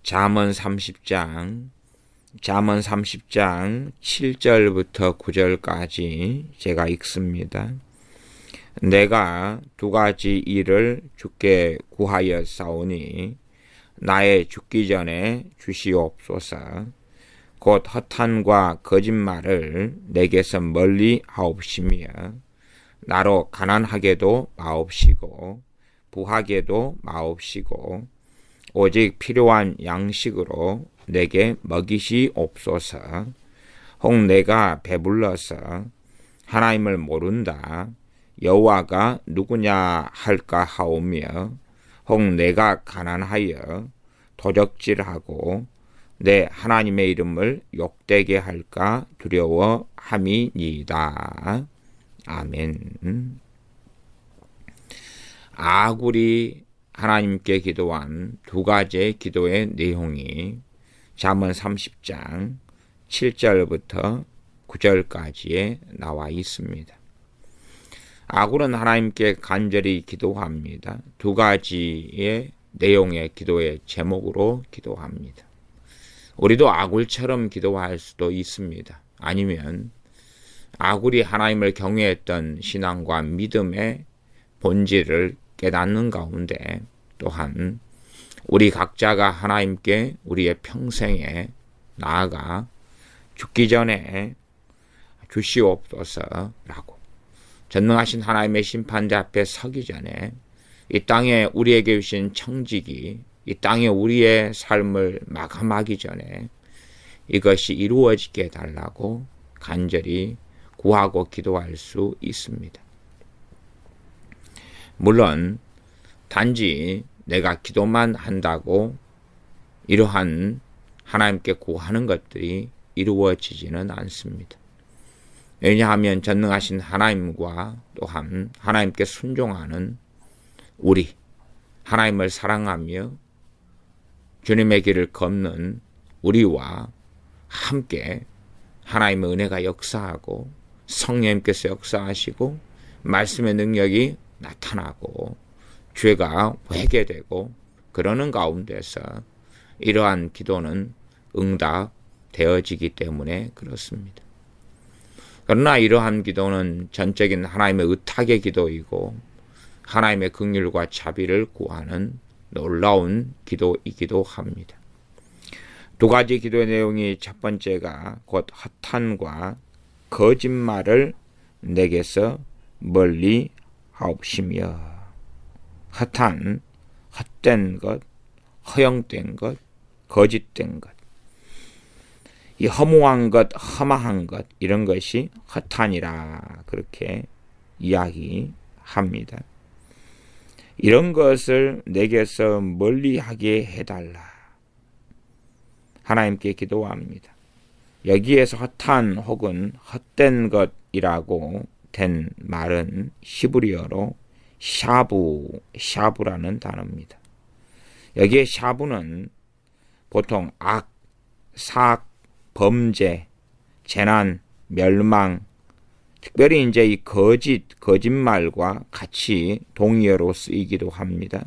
잠언 30장 7절부터 9절까지 제가 읽습니다. 내가 두 가지 일을 주께 구하였사오니 나의 죽기 전에 주시옵소서. 곧 허탄과 거짓말을 내게서 멀리 하옵시며 나로 가난하게도 마옵시고 부하게도 마옵시고 오직 필요한 양식으로 내게 먹이시옵소서. 혹 내가 배불러서 하나님을 모른다 여호와가 누구냐 할까 하오며 혹 내가 가난하여 도적질하고 내 하나님의 이름을 욕되게 할까 두려워함이니이다. 아멘. 아굴이 하나님께 기도한 두 가지의 기도의 내용이 잠언 30장 7절부터 9절까지에 나와 있습니다. 아굴은 하나님께 간절히 기도합니다. 두 가지의 내용의 기도의 제목으로 기도합니다. 우리도 아굴처럼 기도할 수도 있습니다. 아니면 아굴이 하나님을 경외했던 신앙과 믿음의 본질을 깨닫는 가운데 또한 우리 각자가 하나님께 우리의 평생에 나아가 죽기 전에 주시옵소서라고 전능하신 하나님의 심판대 앞에 서기 전에 이 땅에 우리에게 주신 청직이 이 땅에 우리의 삶을 마감하기 전에 이것이 이루어지게 해달라고 간절히 구하고 기도할 수 있습니다. 물론 단지 내가 기도만 한다고 이러한 하나님께 구하는 것들이 이루어지지는 않습니다. 왜냐하면 전능하신 하나님과 또한 하나님께 순종하는 우리, 하나님을 사랑하며 주님의 길을 걷는 우리와 함께 하나님의 은혜가 역사하고 성령님께서 역사하시고 말씀의 능력이 나타나고 죄가 회개되고 그러는 가운데서 이러한 기도는 응답되어지기 때문에 그렇습니다. 그러나 이러한 기도는 전적인 하나님의 의탁의 기도이고 하나님의 긍휼과 자비를 구하는 놀라운 기도이기도 합니다. 두 가지 기도의 내용이 첫 번째가 곧 허탄과 거짓말을 내게서 멀리 하옵시며 허탄, 헛된 것, 허영된 것, 거짓된 것, 이 허무한 것, 험한 것 이런 것이 허탄이라 그렇게 이야기합니다. 이런 것을 내게서 멀리하게 해달라 하나님께 기도합니다. 여기에서 허탄 혹은 헛된 것이라고 된 말은 히브리어로 샤브라는 단어입니다. 여기에 샤브는 보통 악, 삭, 범죄, 재난, 멸망, 특별히 이제 이 거짓말과 같이 동의어로 쓰이기도 합니다.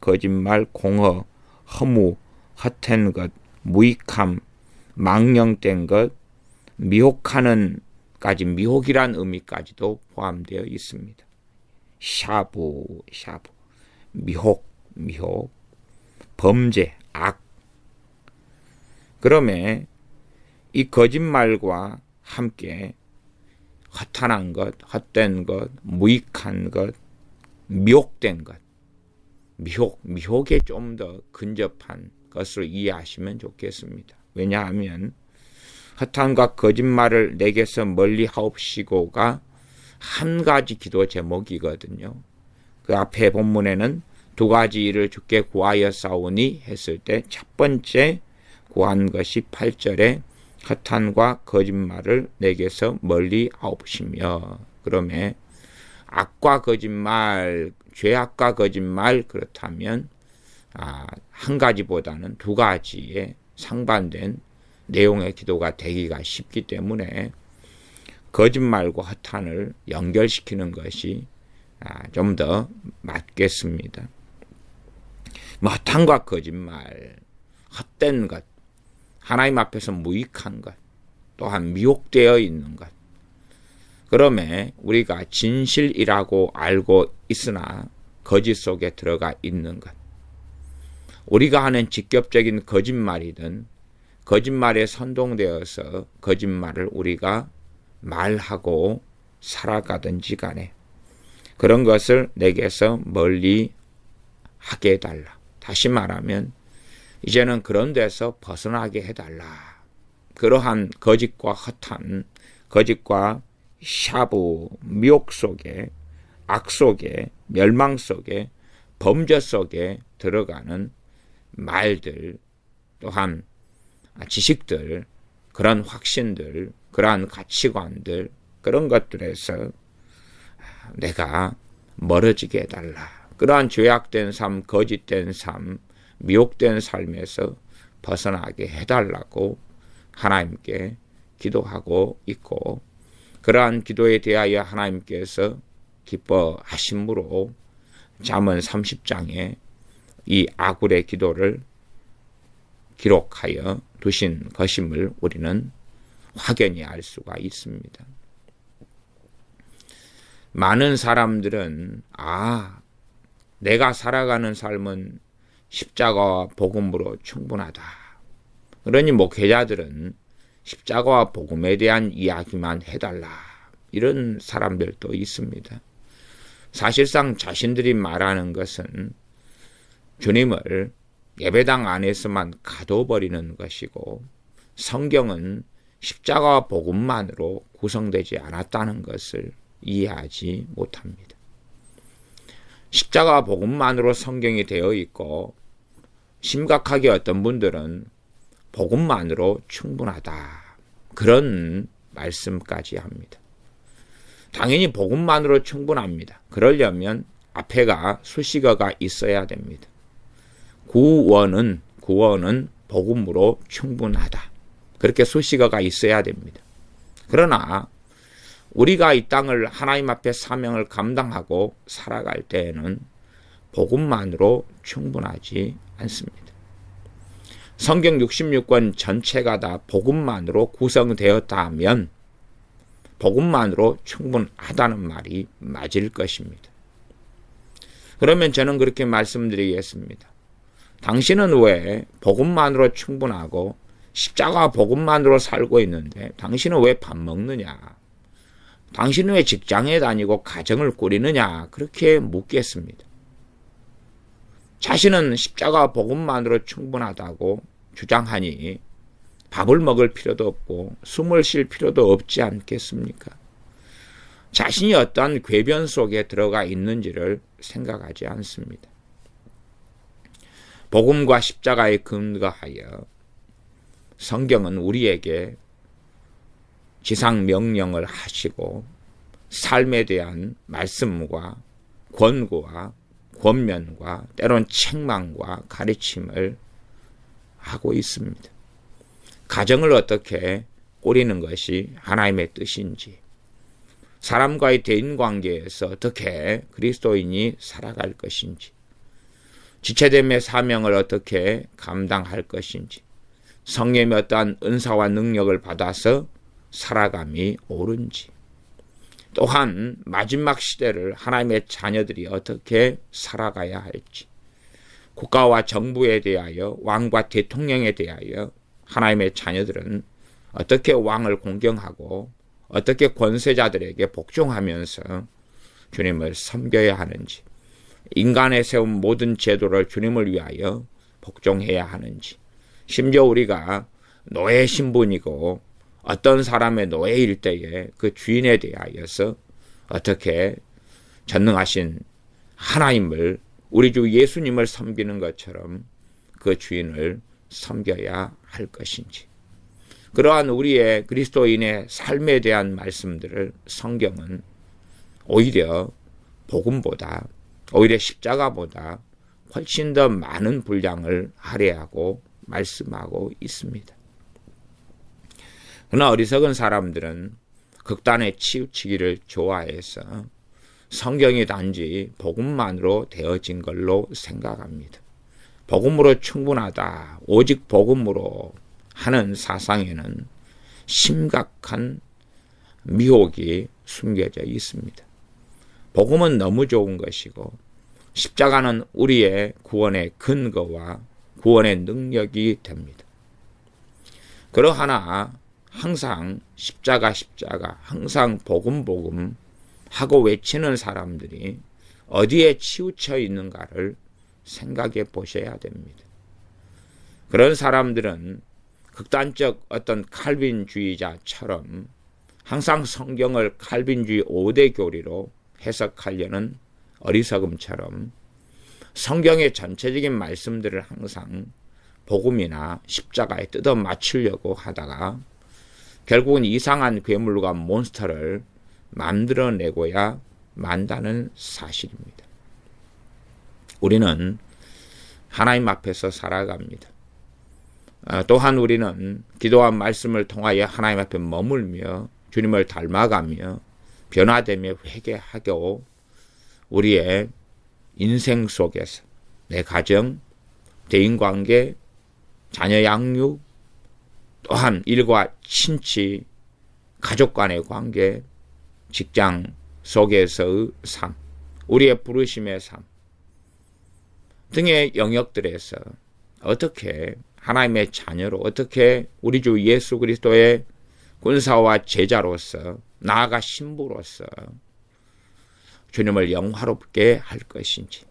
거짓말, 공허, 허무, 헛된 것, 무익함, 망령된 것, 미혹하는까지 미혹이란 의미까지도 포함되어 있습니다. 샤브, 미혹, 범죄, 악. 그러면 이 거짓말과 함께 허탄한 것, 헛된 것, 무익한 것, 미혹된 것, 미혹에 좀 더 근접한 것으로 이해하시면 좋겠습니다. 왜냐하면 허탄과 거짓말을 내게서 멀리 하옵시고가 한 가지 기도 제목이거든요. 그 앞에 본문에는 두 가지 일을 주께 구하였사오니 했을 때 첫 번째 구한 것이 8절에 허탄과 거짓말을 내게서 멀리 하옵시며 그러면 악과 거짓말, 죄악과 거짓말 그렇다면 한 가지보다는 두 가지의 상반된 내용의 기도가 되기가 쉽기 때문에 거짓말과 허탄을 연결시키는 것이 좀 더 맞겠습니다. 허탄과 거짓말, 헛된 것, 하나님 앞에서 무익한 것, 또한 미혹되어 있는 것. 그러면 우리가 진실이라고 알고 있으나 거짓 속에 들어가 있는 것. 우리가 하는 직접적인 거짓말이든 거짓말에 선동되어서 거짓말을 우리가 말하고 살아가든지 간에 그런 것을 내게서 멀리 하게 해달라. 다시 말하면 이제는 그런 데서 벗어나게 해달라. 그러한 거짓과 헛한 거짓과 샤브, 미혹 속에 악 속에 멸망 속에 범죄 속에 들어가는 말들 또한 지식들 그런 확신들 그러한 가치관들 그런 것들에서 내가 멀어지게 해달라. 그러한 죄악된 삶, 거짓된 삶, 미혹된 삶에서 벗어나게 해달라고 하나님께 기도하고 있고 그러한 기도에 대하여 하나님께서 기뻐하심으로 잠언 30장에 이 아굴의 기도를 기록하여 두신 것임을 우리는 확연히 알 수가 있습니다. 많은 사람들은 내가 살아가는 삶은 십자가와 복음으로 충분하다. 그러니 목회자들은 십자가와 복음에 대한 이야기만 해달라. 이런 사람들도 있습니다. 사실상 자신들이 말하는 것은 주님을 예배당 안에서만 가둬버리는 것이고 성경은 십자가와 복음만으로 구성되지 않았다는 것을 이해하지 못합니다. 십자가와 복음만으로 성경이 되어 있고 심각하게 어떤 분들은 복음만으로 충분하다. 그런 말씀까지 합니다. 당연히 복음만으로 충분합니다. 그러려면 앞에가 수식어가 있어야 됩니다. 구원은 복음으로 충분하다. 그렇게 수식어가 있어야 됩니다. 그러나 우리가 이 땅을 하나님 앞에 사명을 감당하고 살아갈 때에는 복음만으로 충분하지 않습니다. 성경 66권 전체가 다 복음만으로 구성되었다 하면 복음만으로 충분하다는 말이 맞을 것입니다. 그러면 저는 그렇게 말씀드리겠습니다. 당신은 왜 복음만으로 충분하고 십자가 복음만으로 살고 있는데 당신은 왜 밥 먹느냐? 당신은 왜 직장에 다니고 가정을 꾸리느냐? 그렇게 묻겠습니다. 자신은 십자가 복음만으로 충분하다고 주장하니 밥을 먹을 필요도 없고 숨을 쉴 필요도 없지 않겠습니까? 자신이 어떠한 궤변 속에 들어가 있는지를 생각하지 않습니다. 복음과 십자가에 근거하여 성경은 우리에게 지상 명령을 하시고 삶에 대한 말씀과 권고와 권면과 때론 책망과 가르침을 하고 있습니다. 가정을 어떻게 꾸리는 것이 하나님의 뜻인지, 사람과의 대인관계에서 어떻게 그리스도인이 살아갈 것인지, 지체됨의 사명을 어떻게 감당할 것인지, 성령의 어떠한 은사와 능력을 받아서 살아감이 옳은지, 또한 마지막 시대를 하나님의 자녀들이 어떻게 살아가야 할지, 국가와 정부에 대하여 왕과 대통령에 대하여 하나님의 자녀들은 어떻게 왕을 공경하고 어떻게 권세자들에게 복종하면서 주님을 섬겨야 하는지, 인간에 세운 모든 제도를 주님을 위하여 복종해야 하는지, 심지어 우리가 노예 신분이고 어떤 사람의 노예일 때에 그 주인에 대하여서 어떻게 전능하신 하나님을, 우리 주 예수님을 섬기는 것처럼 그 주인을 섬겨야 할 것인지, 그러한 우리의 그리스도인의 삶에 대한 말씀들을 성경은 오히려 복음보다, 오히려 십자가보다 훨씬 더 많은 분량을 할애하고 말씀하고 있습니다. 그러나 어리석은 사람들은 극단에 치우치기를 좋아해서 성경이 단지 복음만으로 되어진 걸로 생각합니다. 복음으로 충분하다, 오직 복음으로 하는 사상에는 심각한 미혹이 숨겨져 있습니다. 복음은 너무 좋은 것이고 십자가는 우리의 구원의 근거와 구원의 능력이 됩니다. 그러하나 항상 십자가 항상 복음 하고 외치는 사람들이 어디에 치우쳐 있는가를 생각해 보셔야 됩니다. 그런 사람들은 극단적 어떤 칼빈주의자처럼 항상 성경을 칼빈주의 5대 교리로 해석하려는 어리석음처럼 성경의 전체적인 말씀들을 항상 복음이나 십자가에 뜯어 맞추려고 하다가 결국은 이상한 괴물과 몬스터를 만들어내고야 만다는 사실입니다. 우리는 하나님 앞에서 살아갑니다. 또한 우리는 기도한 말씀을 통하여 하나님 앞에 머물며 주님을 닮아가며 변화되며 회개하고 우리의 인생 속에서 내 가정, 대인관계, 자녀 양육, 또한 일과 친치, 가족 간의 관계, 직장 속에서의 삶, 우리의 부르심의 삶 등의 영역들에서 어떻게 하나님의 자녀로, 어떻게 우리 주 예수 그리스도의 군사와 제자로서, 나아가 신부로서 주님을 영화롭게 할 것인지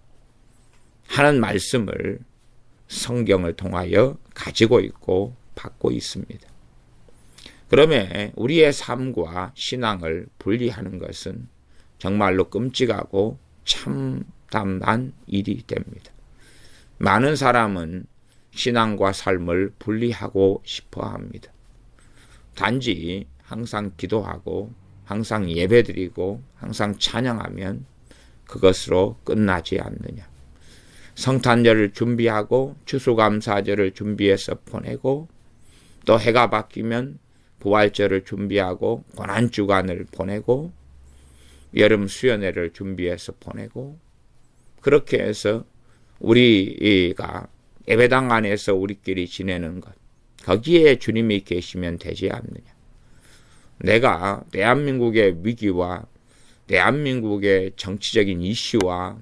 하는 말씀을 성경을 통하여 가지고 있고 받고 있습니다. 그러면 우리의 삶과 신앙을 분리하는 것은 정말로 끔찍하고 참담한 일이 됩니다. 많은 사람은 신앙과 삶을 분리하고 싶어 합니다. 단지 항상 기도하고 항상 예배드리고 항상 찬양하면 그것으로 끝나지 않느냐. 성탄절을 준비하고 추수감사절을 준비해서 보내고 또 해가 바뀌면 부활절을 준비하고 고난주간을 보내고 여름 수련회를 준비해서 보내고 그렇게 해서 우리가 예배당 안에서 우리끼리 지내는 것, 거기에 주님이 계시면 되지 않느냐. 내가 대한민국의 위기와 대한민국의 정치적인 이슈와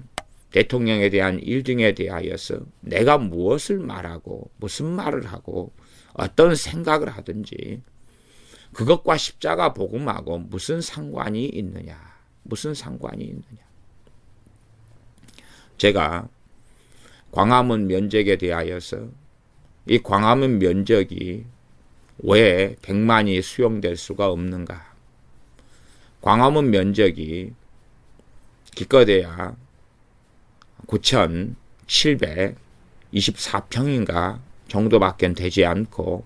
대통령에 대한 일 등에 대하여서 내가 무엇을 말하고 무슨 말을 하고 어떤 생각을 하든지 그것과 십자가 복음하고 무슨 상관이 있느냐. 무슨 상관이 있느냐. 제가 광화문 면적에 대하여서 이 광화문 면적이 왜 100만이 수용될 수가 없는가. 광화문 면적이 기껏해야 9,724평인가 정도밖에 되지 않고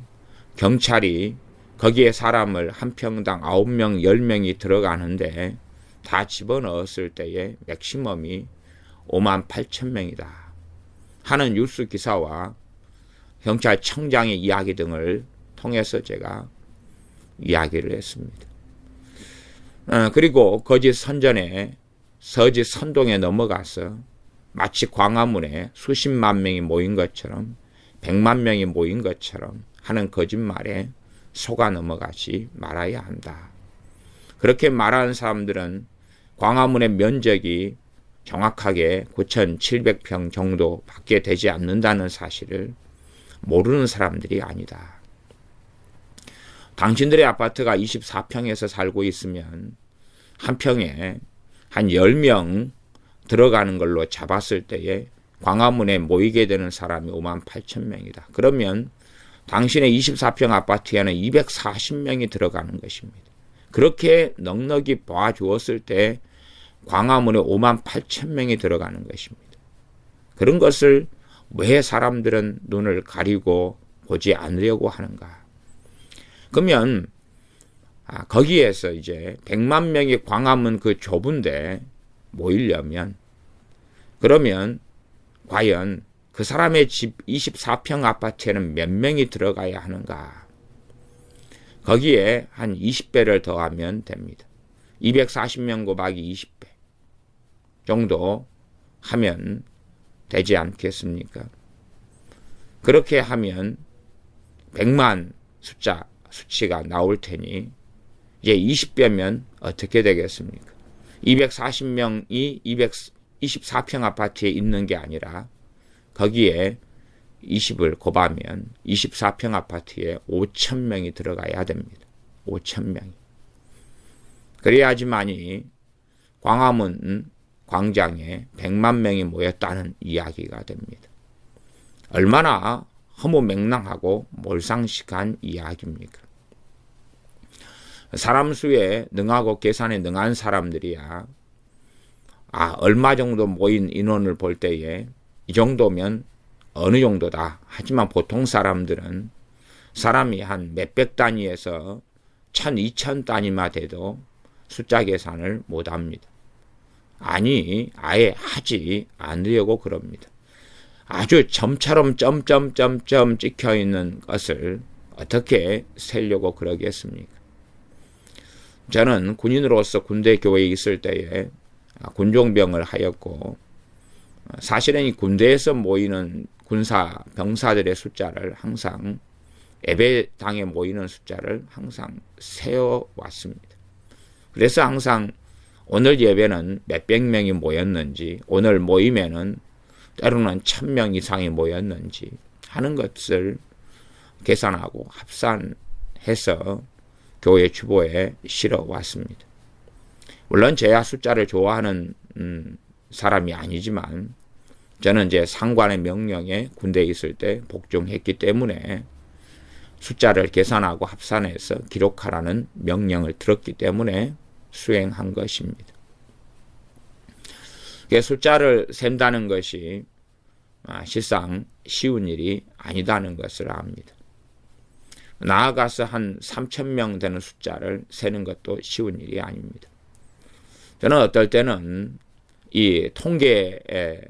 경찰이 거기에 사람을 한 평당 9명, 10명이 들어가는데 다 집어넣었을 때의 맥시멈이 58,000명이다 하는 뉴스 기사와 경찰청장의 이야기 등을 통해서 제가 이야기를 했습니다. 그리고 거짓 선전에 서짓 선동에 넘어가서 마치 광화문에 수십만 명이 모인 것처럼 100만 명이 모인 것처럼 하는 거짓말에 속아 넘어가지 말아야 한다. 그렇게 말하는 사람들은 광화문의 면적이 정확하게 9,700평 정도밖에 되지 않는다는 사실을 모르는 사람들이 아니다. 당신들의 아파트가 24평에서 살고 있으면 한 평에 한 10명 들어가는 걸로 잡았을 때에 광화문에 모이게 되는 사람이 58,000명이다. 그러면 당신의 24평 아파트에는 240명이 들어가는 것입니다. 그렇게 넉넉히 봐주었을 때 광화문에 58,000명이 들어가는 것입니다. 그런 것을 왜 사람들은 눈을 가리고 보지 않으려고 하는가? 그러면 거기에서 이제 100만 명이 광화문 그 좁은데 모이려면 그러면 과연 그 사람의 집 24평 아파트에는 몇 명이 들어가야 하는가? 거기에 한 20배를 더하면 됩니다. 240명 곱하기 20배 정도 하면 되지 않겠습니까? 그렇게 하면 100만 수치가 나올 테니 이제 20배면 어떻게 되겠습니까? 240명이 224평 아파트에 있는 게 아니라 거기에 20을 곱하면 24평 아파트에 5,000명이 들어가야 됩니다. 5,000명이. 그래야지만이 광화문 광장에 100만 명이 모였다는 이야기가 됩니다. 얼마나 허무맹랑하고 몰상식한 이야기입니까? 사람 수에 능하고 계산에 능한 사람들이야 얼마 정도 모인 인원을 볼 때에 이 정도면 어느 정도다. 하지만 보통 사람들은 사람이 한 몇백 단위에서 1,000, 2,000 단위만 돼도 숫자 계산을 못합니다. 아니 아예 하지 않으려고 그럽니다. 아주 점처럼 점점점점 찍혀있는 것을 어떻게 세려고 그러겠습니까? 저는 군인으로서 군대 교회에 있을 때에 군종병을 하였고 사실은 이 군대에서 모이는 병사들의 숫자를 항상 예배당에 모이는 숫자를 항상 세어왔습니다. 그래서 항상 오늘 예배는 몇백 명이 모였는지 오늘 모임에는 때로는 1,000명 이상이 모였는지 하는 것을 계산하고 합산해서 교회 주보에 실어왔습니다. 물론 제야 숫자를 좋아하는 사람이 아니지만 저는 이제 상관의 명령에 군대에 있을 때 복종했기 때문에 숫자를 계산하고 합산해서 기록하라는 명령을 들었기 때문에 수행한 것입니다. 숫자를 센다는 것이 실상 쉬운 일이 아니다는 것을 압니다. 나아가서 한 3,000명 되는 숫자를 세는 것도 쉬운 일이 아닙니다. 저는 어떨 때는 이 통계의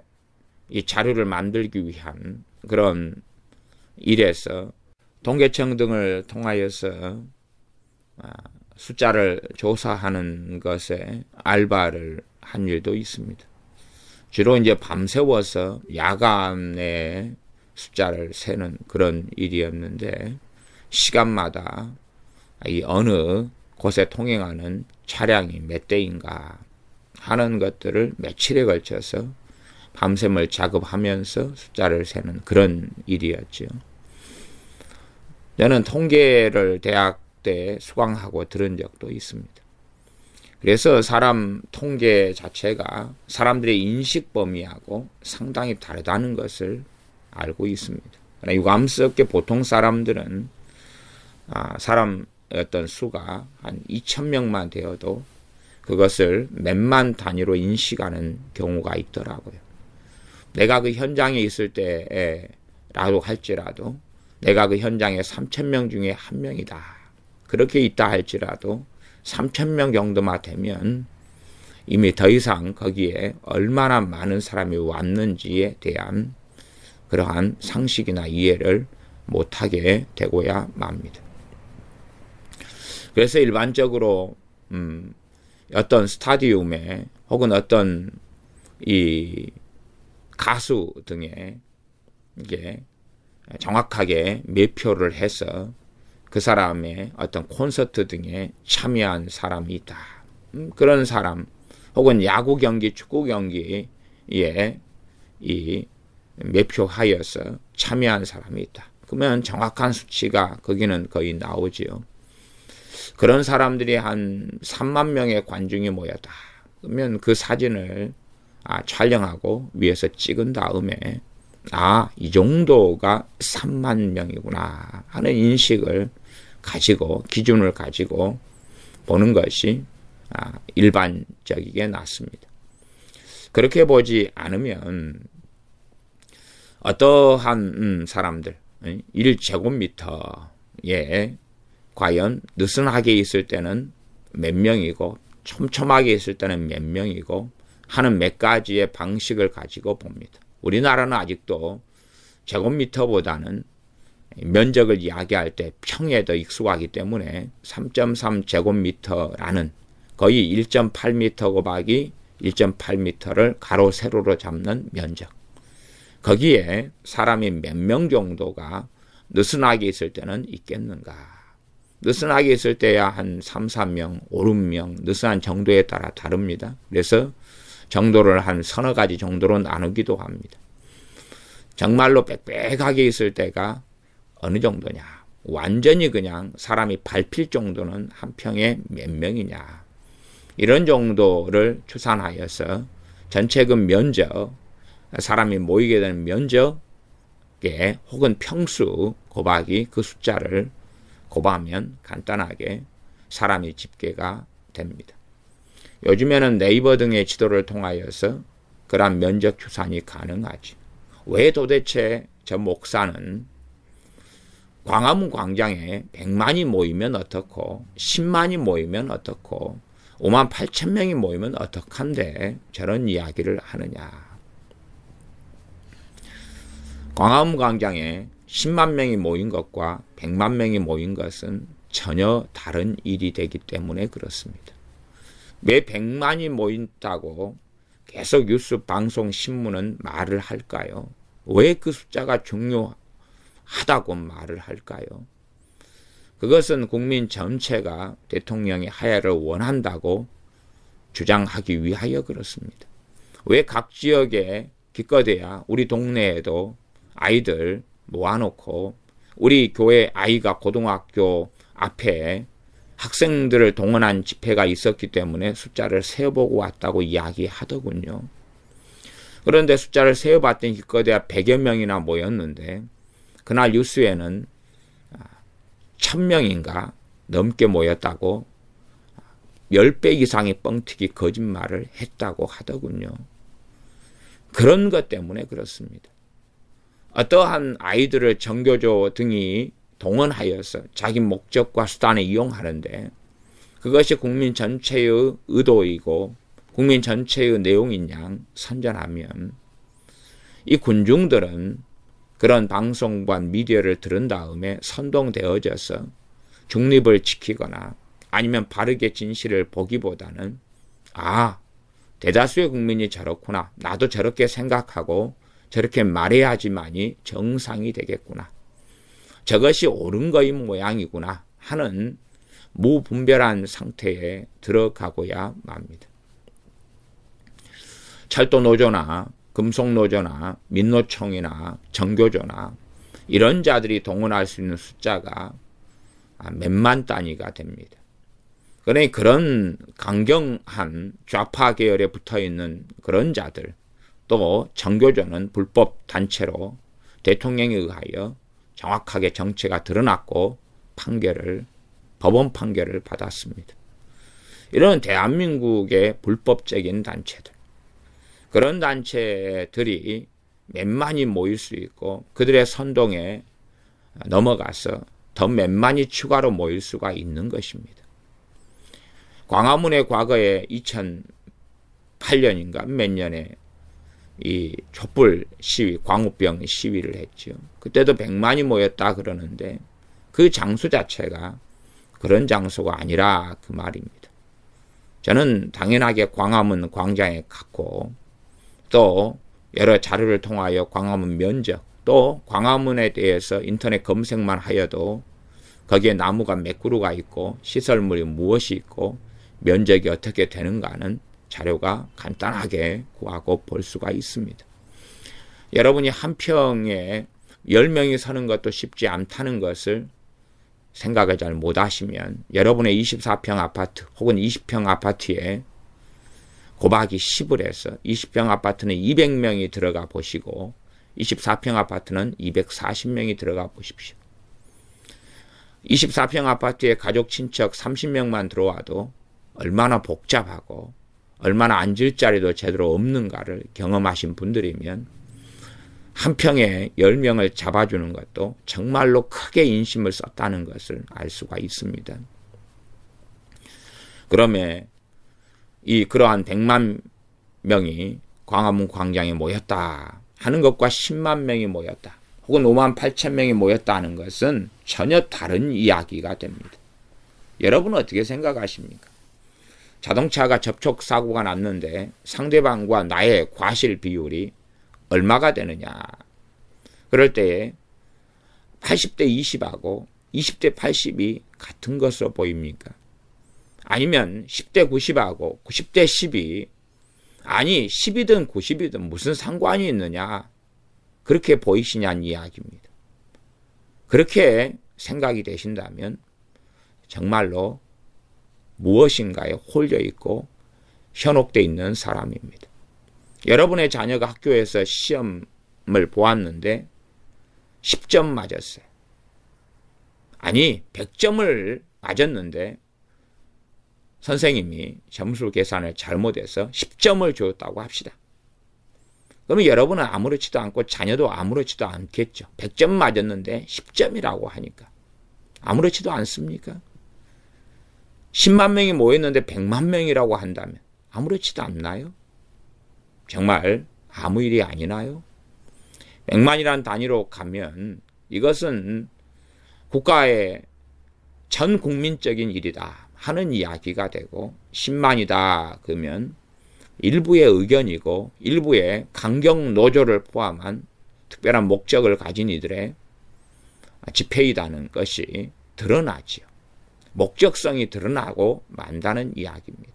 이 자료를 만들기 위한 그런 일에서 통계청 등을 통하여서 숫자를 조사하는 것에 알바를 한 일도 있습니다. 주로 이제 밤새워서 야간에 숫자를 세는 그런 일이었는데 시간마다 이 어느 곳에 통행하는 차량이 몇 대인가 하는 것들을 며칠에 걸쳐서 밤샘을 작업하면서 숫자를 세는 그런 일이었죠. 저는 통계를 대학 때 수강하고 들은 적도 있습니다. 그래서 사람 통계 자체가 사람들의 인식 범위하고 상당히 다르다는 것을 알고 있습니다. 그러나 유감스럽게 보통 사람들은 사람 어떤 수가 한 2,000명만 되어도 그것을 몇만 단위로 인식하는 경우가 있더라고요. 내가 그 현장에 있을 때라도 할지라도 내가 그 현장에 3,000명 중에 한 명이다. 그렇게 있다 할지라도 3,000명 정도만 되면 이미 더 이상 거기에 얼마나 많은 사람이 왔는지에 대한 그러한 상식이나 이해를 못하게 되고야 맙니다. 그래서 일반적으로 어떤 스타디움에 혹은 어떤 이 가수 등에 이게 정확하게 매표를 해서 그 사람의 어떤 콘서트 등에 참여한 사람이 있다. 그런 사람 혹은 야구 경기, 축구 경기에 이 매표하여서 참여한 사람이 있다. 그러면 정확한 수치가 거기는 거의 나오지요. 그런 사람들이 한 3만 명의 관중이 모였다. 그러면 그 사진을 촬영하고 위에서 찍은 다음에 이 정도가 3만 명이구나 하는 인식을 가지고 기준을 가지고 보는 것이 일반적이게 낫습니다. 그렇게 보지 않으면 어떠한 사람들 1제곱미터에 과연 느슨하게 있을 때는 몇 명이고 촘촘하게 있을 때는 몇 명이고 하는 몇 가지의 방식을 가지고 봅니다. 우리나라는 아직도 제곱미터보다는 면적을 이야기할 때 평에 더 익숙하기 때문에 3.3 제곱미터라는 거의 1.8m 곱하기 1.8m를 가로 세로로 잡는 면적 거기에 사람이 몇 명 정도가 느슨하게 있을 때는 있겠는가? 느슨하게 있을 때야 한 3, 4명, 5, 6명, 느슨한 정도에 따라 다릅니다. 그래서 정도를 한 서너 가지 정도로 나누기도 합니다. 정말로 빽빽하게 있을 때가 어느 정도냐? 완전히 그냥 사람이 밟힐 정도는 한 평에 몇 명이냐? 이런 정도를 추산하여서 전체 그 면적, 사람이 모이게 되는 면적에 혹은 평수 곱하기 그 숫자를 곱하면 간단하게 사람이 집계가 됩니다. 요즘에는 네이버 등의 지도를 통하여서 그러한 면적 추산이 가능하지. 왜 도대체 저 목사는 광화문 광장에 100만이 모이면 어떻고 10만이 모이면 어떻고 5만 8천 명이 모이면 어떡한데 저런 이야기를 하느냐. 광화문 광장에 10만 명이 모인 것과 100만 명이 모인 것은 전혀 다른 일이 되기 때문에 그렇습니다. 왜 100만이 모인다고 계속 뉴스, 방송, 신문은 말을 할까요? 왜 그 숫자가 중요하다고 말을 할까요? 그것은 국민 전체가 대통령의 하야를 원한다고 주장하기 위하여 그렇습니다. 왜 각 지역에 기껏해야 우리 동네에도 아이들 모아놓고 우리 교회 아이가 고등학교 앞에 학생들을 동원한 집회가 있었기 때문에 숫자를 세어보고 왔다고 이야기하더군요. 그런데 숫자를 세어봤더니 기껏해야 100여 명이나 모였는데 그날 뉴스에는 1000명인가 넘게 모였다고 10배 이상의 뻥튀기 거짓말을 했다고 하더군요. 그런 것 때문에 그렇습니다. 어떠한 아이들을 정교조 등이 동원하여서 자기 목적과 수단에 이용하는데 그것이 국민 전체의 의도이고 국민 전체의 내용인 양 선전하면 이 군중들은 그런 방송과 미디어를 들은 다음에 선동되어져서 중립을 지키거나 아니면 바르게 진실을 보기보다는 대다수의 국민이 저렇구나. 나도 저렇게 생각하고 저렇게 말해야지만이 정상이 되겠구나. 저것이 옳은 거인 모양이구나 하는 무분별한 상태에 들어가고야 맙니다. 철도노조나 금속노조나 민노총이나 정교조나 이런 자들이 동원할 수 있는 숫자가 몇만 단위가 됩니다. 그러니 그런 강경한 좌파 계열에 붙어있는 그런 자들, 또 정교조는 불법 단체로 대통령에 의하여 정확하게 정체가 드러났고 법원 판결을 받았습니다. 이런 대한민국의 불법적인 단체들, 그런 단체들이 몇만이 모일 수 있고 그들의 선동에 넘어가서 더 몇만이 추가로 모일 수가 있는 것입니다. 광화문에 과거에 2008년인가 몇 년에 이 촛불 시위, 광우병 시위를 했죠. 그때도 100만이 모였다 그러는데 그 장소 자체가 그런 장소가 아니라 그 말입니다. 저는 당연하게 광화문 광장에 갔고 또 여러 자료를 통하여 광화문 면적, 또 광화문에 대해서 인터넷 검색만 하여도 거기에 나무가 몇 그루가 있고 시설물이 무엇이 있고 면적이 어떻게 되는가는 자료가 간단하게 구하고 볼 수가 있습니다. 여러분이 한 평에 10명이 서는 것도 쉽지 않다는 것을 생각을 잘 못하시면 여러분의 24평 아파트 혹은 20평 아파트에 곱하기 10을 해서 20평 아파트는 200명이 들어가 보시고 24평 아파트는 240명이 들어가 보십시오. 24평 아파트에 가족 친척 30명만 들어와도 얼마나 복잡하고 얼마나 앉을 자리도 제대로 없는가를 경험하신 분들이면 한 평에 10명을 잡아주는 것도 정말로 크게 인심을 썼다는 것을 알 수가 있습니다. 그러면 그러한 100만 명이 광화문 광장에 모였다 하는 것과 10만 명이 모였다 혹은 5만 8천 명이 모였다 하는 것은 전혀 다른 이야기가 됩니다. 여러분은 어떻게 생각하십니까? 자동차가 접촉사고가 났는데 상대방과 나의 과실 비율이 얼마가 되느냐. 그럴 때에 80대 20하고 20대 80이 같은 것으로 보입니까? 아니면 10대 90하고 90대 10이 아니 10이든 90이든 무슨 상관이 있느냐 그렇게 보이시냐는 이야기입니다. 그렇게 생각이 되신다면 정말로 무엇인가에 홀려 있고 현혹되어 있는 사람입니다. 여러분의 자녀가 학교에서 시험을 보았는데 10점 맞았어요. 아니 100점을 맞았는데 선생님이 점수 계산을 잘못해서 10점을 줬다고 합시다. 그러면 여러분은 아무렇지도 않고 자녀도 아무렇지도 않겠죠. 100점 맞았는데 10점이라고 하니까 아무렇지도 않습니까? 10만 명이 모였는데 100만 명이라고 한다면 아무렇지도 않나요? 정말 아무 일이 아니나요? 100만이라는 단위로 가면 이것은 국가의 전 국민적인 일이다 하는 이야기가 되고 10만이다 그러면 일부의 의견이고 일부의 강경 노조를 포함한 특별한 목적을 가진 이들의 집회이다는 것이 드러나지요. 목적성이 드러나고 만다는 이야기입니다.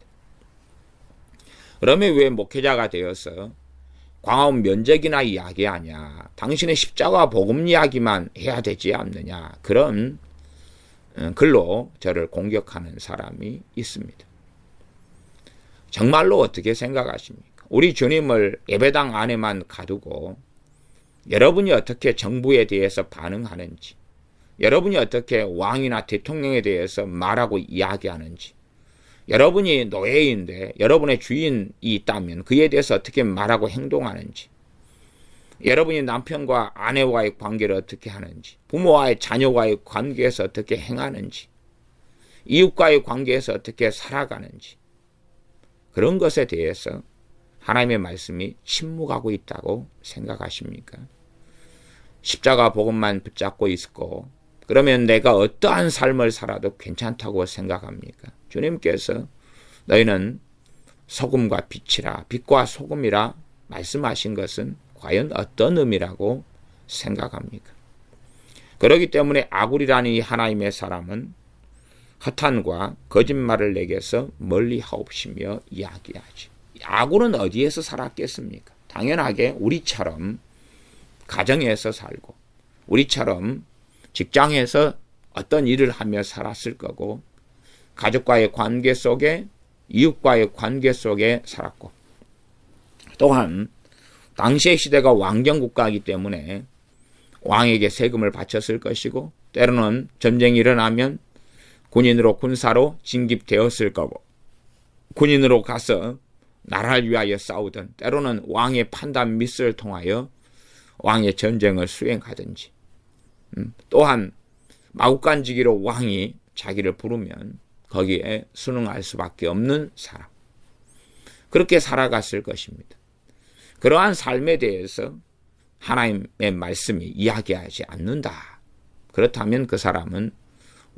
그러면 왜 목회자가 되어서 광화문 면적이나 이야기하냐. 당신의 십자가 복음 이야기만 해야 되지 않느냐. 그런 글로 저를 공격하는 사람이 있습니다. 정말로 어떻게 생각하십니까? 우리 주님을 예배당 안에만 가두고 여러분이 어떻게 정부에 대해서 반응하는지, 여러분이 어떻게 왕이나 대통령에 대해서 말하고 이야기하는지, 여러분이 노예인데 여러분의 주인이 있다면 그에 대해서 어떻게 말하고 행동하는지, 여러분이 남편과 아내와의 관계를 어떻게 하는지, 부모와의 자녀와의 관계에서 어떻게 행하는지, 이웃과의 관계에서 어떻게 살아가는지, 그런 것에 대해서 하나님의 말씀이 침묵하고 있다고 생각하십니까? 십자가 복음만 붙잡고 있고 그러면 내가 어떠한 삶을 살아도 괜찮다고 생각합니까? 주님께서 너희는 소금과 빛이라, 빛과 소금이라 말씀하신 것은 과연 어떤 의미라고 생각합니까? 그렇기 때문에 아굴이라는 이 하나님의 사람은 허탄과 거짓말을 내게서 멀리 하옵시며 이야기하지. 아굴은 어디에서 살았겠습니까? 당연하게 우리처럼 가정에서 살고 우리처럼 직장에서 어떤 일을 하며 살았을 거고 가족과의 관계 속에 이웃과의 관계 속에 살았고 또한 당시의 시대가 왕정국가이기 때문에 왕에게 세금을 바쳤을 것이고 때로는 전쟁이 일어나면 군인으로 군사로 징집되었을 거고 군인으로 가서 나라를 위하여 싸우든 때로는 왕의 판단 미스를 통하여 왕의 전쟁을 수행하든지 또한 마구간지기로 왕이 자기를 부르면 거기에 순응할 수밖에 없는 사람. 그렇게 살아갔을 것입니다. 그러한 삶에 대해서 하나님의 말씀이 이야기하지 않는다. 그렇다면 그 사람은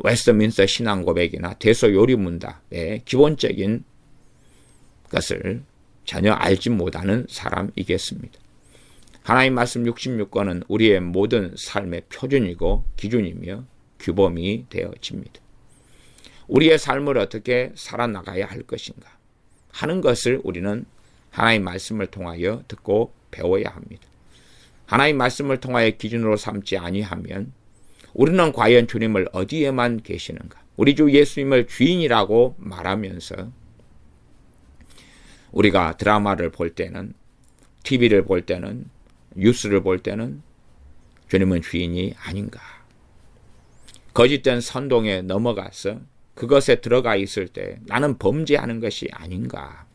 웨스트민스터 신앙고백이나 대소요리문답의 기본적인 것을 전혀 알지 못하는 사람이겠습니다. 하나님 말씀 66권은 우리의 모든 삶의 표준이고 기준이며 규범이 되어집니다. 우리의 삶을 어떻게 살아나가야 할 것인가 하는 것을 우리는 하나님 말씀을 통하여 듣고 배워야 합니다. 하나님 말씀을 통하여 기준으로 삼지 아니하면 우리는 과연 주님을 어디에만 계시는가? 우리 주 예수님을 주인이라고 말하면서 우리가 드라마를 볼 때는 TV를 볼 때는 뉴스를 볼 때는 주님은 주인이 아닌가? 거짓된 선동에 넘어가서 그것에 들어가 있을 때 나는 범죄하는 것이 아닌가?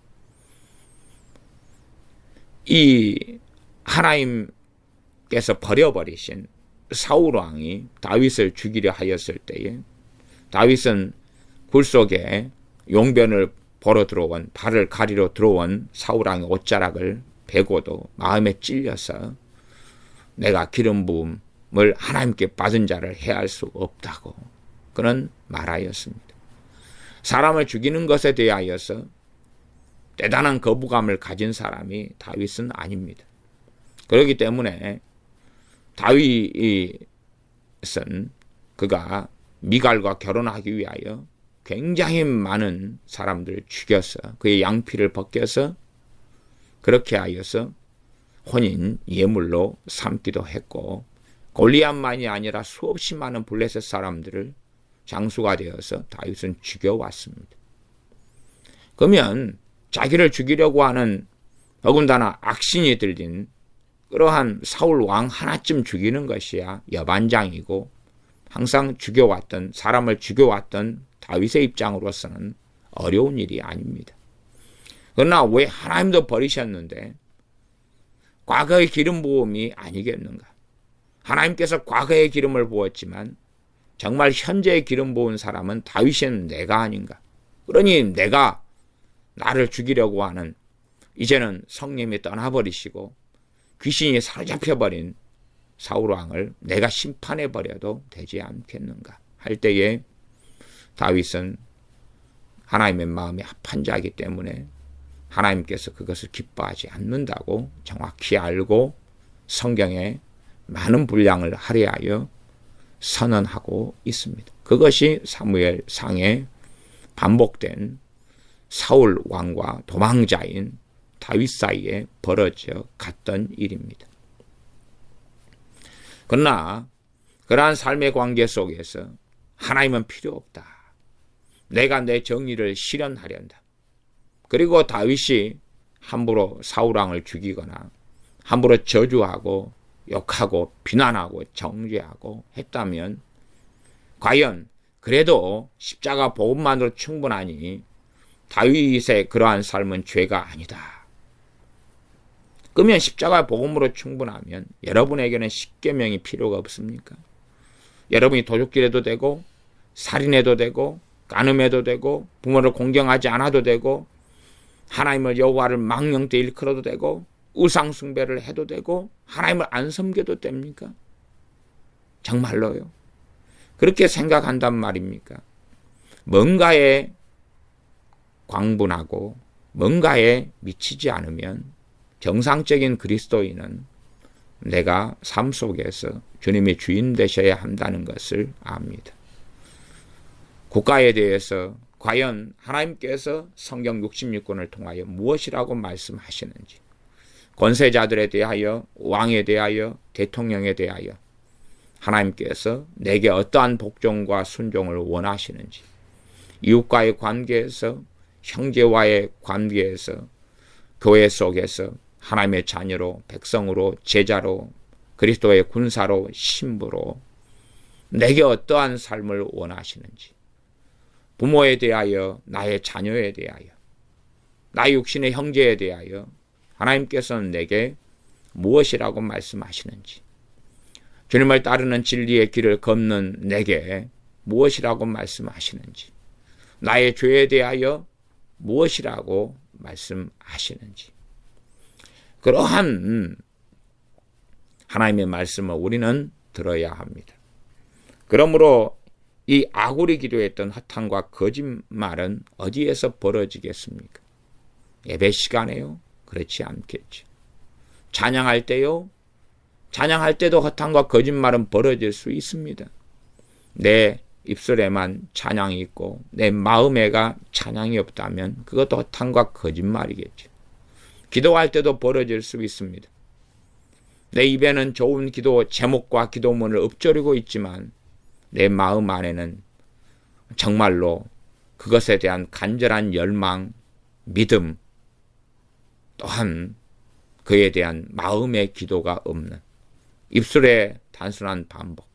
이 하나님께서 버려버리신 사울 왕이 다윗을 죽이려 하였을 때에 다윗은 굴 속에 용변을 보러 들어온 발을 가리러 들어온 사울 왕의 옷자락을 베고도 마음에 찔려서 내가 기름 부음을 하나님께 받은 자를 해할 수 없다고 그는 말하였습니다. 사람을 죽이는 것에 대하여서 대단한 거부감을 가진 사람이 다윗은 아닙니다. 그렇기 때문에 다윗은 그가 미갈과 결혼하기 위하여 굉장히 많은 사람들을 죽여서 그의 양피를 벗겨서 그렇게 하여서 혼인 예물로 삼기도 했고, 골리앗만이 아니라 수없이 많은 블레셋 사람들을 장수가 되어서 다윗은 죽여왔습니다. 그러면 자기를 죽이려고 하는 더군다나 악신이 들린 그러한 사울 왕 하나쯤 죽이는 것이야 여반장이고, 항상 사람을 죽여왔던 다윗의 입장으로서는 어려운 일이 아닙니다. 그러나 왜 하나님도 버리셨는데 과거의 기름 부음이 아니겠는가? 하나님께서 과거의 기름을 부었지만 정말 현재의 기름 부은 사람은 다윗은 내가 아닌가? 그러니 내가 나를 죽이려고 하는, 이제는 성령이 떠나버리시고 귀신이 사로잡혀버린 사울왕을 내가 심판해버려도 되지 않겠는가 할 때에 다윗은 하나님의 마음이 합한 자이기 때문에 하나님께서 그것을 기뻐하지 않는다고 정확히 알고 성경에 많은 분량을 할애하여 선언하고 있습니다. 그것이 사무엘 상에 반복된 사울 왕과 도망자인 다윗 사이에 벌어져 갔던 일입니다. 그러나 그러한 삶의 관계 속에서 하나님은 필요 없다. 내가 내 정의를 실현하련다. 그리고 다윗이 함부로 사울왕을 죽이거나 함부로 저주하고 욕하고 비난하고 정죄하고 했다면 과연 그래도 십자가 복음만으로 충분하니 다윗의 그러한 삶은 죄가 아니다. 그러면 십자가 복음으로 충분하면 여러분에게는 십계명이 필요가 없습니까? 여러분이 도둑질해도 되고 살인해도 되고 간음해도 되고 부모를 공경하지 않아도 되고 하나님을 여호와를 망령되 일컬어도 되고 우상 숭배를 해도 되고 하나님을 안 섬겨도 됩니까? 정말로요. 그렇게 생각한단 말입니까? 뭔가에 광분하고 뭔가에 미치지 않으면 정상적인 그리스도인은 내가 삶 속에서 주님의 주인 되셔야 한다는 것을 압니다. 국가에 대해서 과연 하나님께서 성경 66권을 통하여 무엇이라고 말씀하시는지, 권세자들에 대하여, 왕에 대하여, 대통령에 대하여 하나님께서 내게 어떠한 복종과 순종을 원하시는지, 이웃과의 관계에서, 형제와의 관계에서, 교회 속에서 하나님의 자녀로, 백성으로, 제자로, 그리스도의 군사로, 신부로 내게 어떠한 삶을 원하시는지, 부모에 대하여, 나의 자녀에 대하여, 나의 육신의 형제에 대하여 하나님께서는 내게 무엇이라고 말씀하시는지, 주님을 따르는 진리의 길을 걷는 내게 무엇이라고 말씀하시는지, 나의 죄에 대하여 무엇이라고 말씀하시는지, 그러한 하나님의 말씀을 우리는 들어야 합니다. 그러므로 이 아굴이 기도했던 허탄과 거짓말은 어디에서 벌어지겠습니까? 예배 시간에요? 그렇지 않겠죠. 찬양할 때요? 찬양할 때도 허탄과 거짓말은 벌어질 수 있습니다. 내 입술에만 찬양이 있고 내 마음에가 찬양이 없다면 그것도 허탄과 거짓말이겠죠. 기도할 때도 벌어질 수 있습니다. 내 입에는 좋은 기도 제목과 기도문을 읊조리고 있지만 내 마음 안에는 정말로 그것에 대한 간절한 열망, 믿음, 또한 그에 대한 마음의 기도가 없는 입술의 단순한 반복.